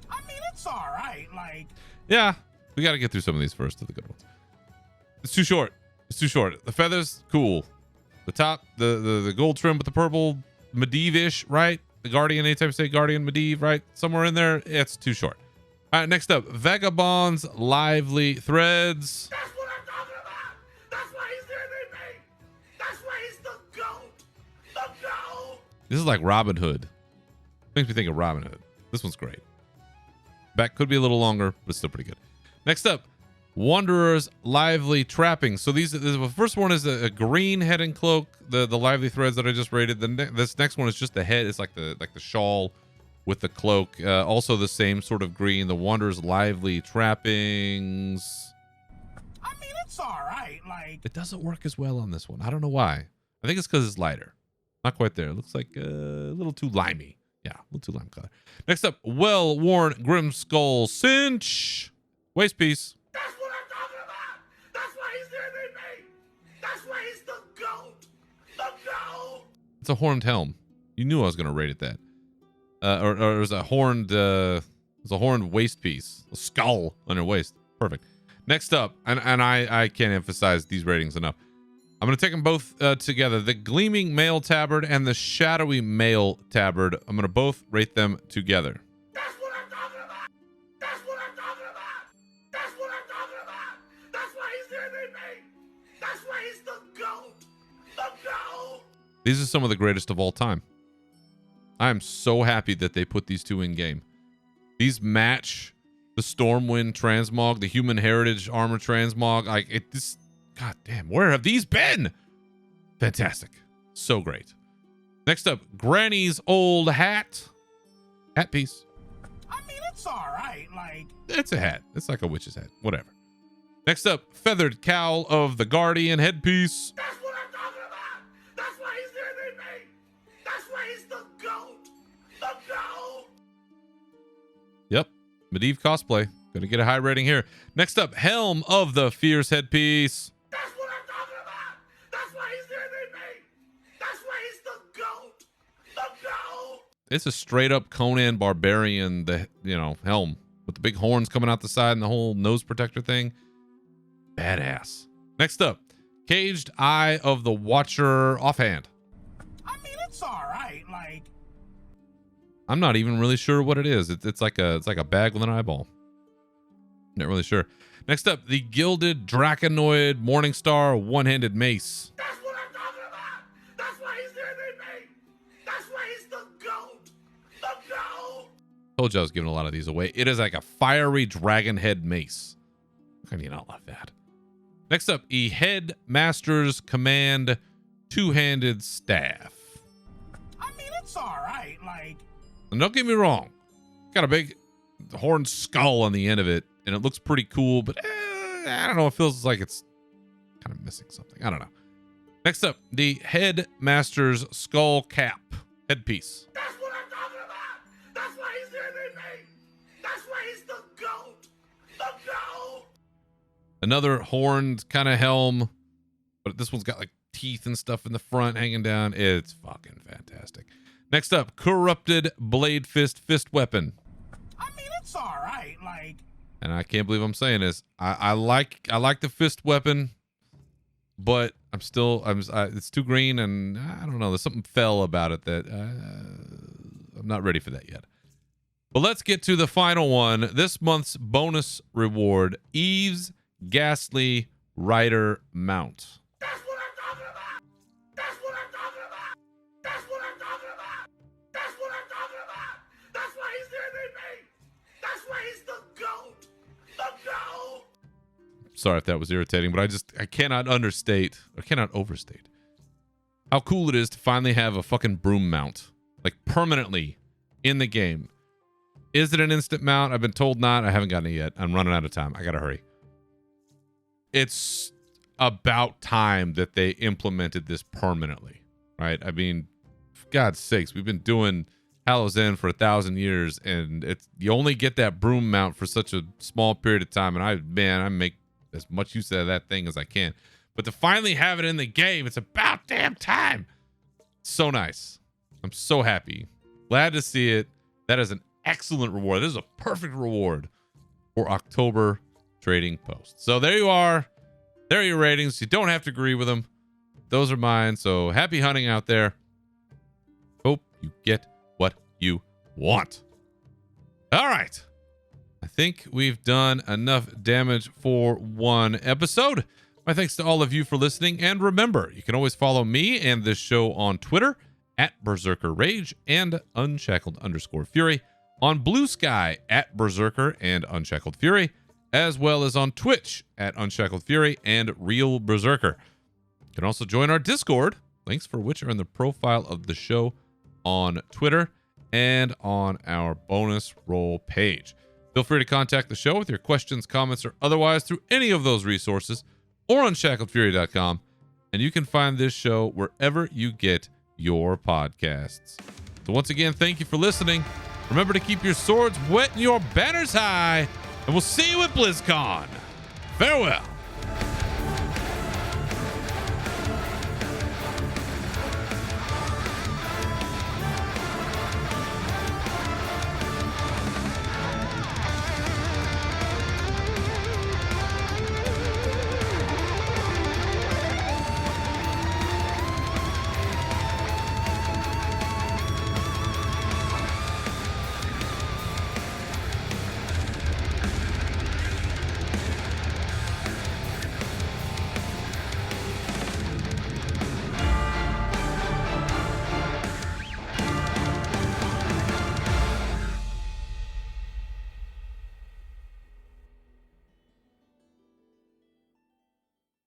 I mean, it's all right. Like, Yeah, we got to get through some of these first, to the good ones. It's too short. The feathers, cool. The top, the gold trim with the purple, Medivh-ish, right? The Guardian, anytime you say Guardian, Medivh, right? Somewhere in there, it's too short. All right, next up, Vagabond's Lively Threads. that's what I'm talking about. That's why he's the MVP. That's why he's the GOAT. The GOAT. This is like Robin Hood. Makes me think of Robin Hood. This one's great. Back could be a little longer, but it's still pretty good. Next up, Wanderer's Lively Trapping. So the first one is a green head and cloak, the lively threads that I just rated. This next one is just the head. It's like the shawl with the cloak. Also the same sort of green. The Wanderer's Lively Trappings. I mean, it's all right. Like, It doesn't work as well on this one. I don't know why. I think it's because it's lighter. Not quite there. It looks like a little too limey. Yeah, a little too lime color. Next up, Well-Worn Grim Skull Cinch. Waist piece. that's what I'm talking about. it's a horned helm. You knew I was gonna rate it that. Or it was a horned waist piece, a skull on her waist. Perfect. Next up, and I can't emphasize these ratings enough. I'm gonna take them both together. The gleaming mail tabard and the shadowy mail tabard. I'm gonna both rate them together. That's what I'm talking about. That's what I'm talking about. That's what I'm talking about. That's why he's the MVP. That's why he's the GOAT. The GOAT. These are some of the greatest of all time. I am so happy that they put these two in game. These match the Stormwind Transmog, the Human Heritage Armor Transmog. God damn, where have these been? Fantastic. So great. Next up, Granny's old hat. Hat piece. I mean, it's all right. Like, It's a hat. It's like a witch's hat. Whatever. Next up, feathered cowl of the Guardian headpiece. that's what I'm talking about. That's why he's the MVP. That's why he's the GOAT. The GOAT. Yep. Medivh cosplay. Gonna get a high rating here. Next up, helm of the fierce headpiece. That's what I'm talking about. That's why he's the MVP. That's why he's the GOAT. The GOAT. It's a straight up Conan Barbarian, helm with the big horns coming out the side and the whole nose protector thing. Badass. Next up, caged eye of the Watcher offhand. I mean, it's all right. Like, I'm not even really sure what it is. It's like a bag with an eyeball. Not really sure. Next up, the gilded Draconoid Morningstar one-handed mace. that's what I'm talking about. That's why he's the MVP. That's why he's the GOAT. The GOAT. Told you I was giving a lot of these away. It is like a fiery dragon head mace. How can you not love that? Next up, a Headmaster's Command two-handed staff. I mean, it's all right. Like, And don't get me wrong, got a big horned skull on the end of it, and it looks pretty cool, but I don't know. It feels like it's kind of missing something. I don't know. Next up, the Headmaster's skull cap headpiece. that's what I'm talking about. That's why he's the MVP. That's why he's the GOAT. The GOAT. Another horned kind of helm, but this one's got like teeth and stuff in the front hanging down. It's fucking fantastic. Next up, corrupted blade fist weapon. I mean, it's all right. Like, And I can't believe I'm saying this. I like the fist weapon, but it's too green, and I don't know. There's something fell about it that I'm not ready for that yet. But let's get to the final one. This month's bonus reward: Eve's Ghastly Rider mount. that's what I'm talking about. That's what I'm talking about. That's what I'm talking about. That's what I'm talking about. That's why he's the MVP. That's why he's the GOAT. The GOAT. Sorry if that was irritating, but I cannot overstate how cool it is to finally have a fucking broom mount, like permanently in the game. Is it an instant mount? I've been told not. I haven't gotten it yet. I'm running out of time. I gotta hurry. It's about time that they implemented this permanently, right? I mean, for God's sakes, we've been doing Hallow's End for 1,000 years, and you only get that broom mount for such a small period of time. And I make as much use of that thing as I can. But to finally have it in the game, it's about damn time. So nice. I'm so happy. Glad to see it. That is an excellent reward. This is a perfect reward for October trading post. So there you are. There are your ratings. You don't have to agree with them. Those are mine. So happy hunting out there. Hope you get what you want. All right. I think we've done enough damage for one episode. My thanks to all of you for listening. And remember, you can always follow me and this show on Twitter at Berzerker Rage and Unshackled_Fury, on Blue Sky at Berzerker and Unshackled Fury, as well as on Twitch at Unshackled Fury and Real Berzerker. You can also join our Discord, links for which are in the profile of the show on Twitter and on our bonus roll page. Feel free to contact the show with your questions, comments, or otherwise through any of those resources or on shackledfury.com. And you can find this show wherever you get your podcasts. So once again, thank you for listening. Remember to keep your swords wet and your banners high, and we'll see you at BlizzCon. Farewell.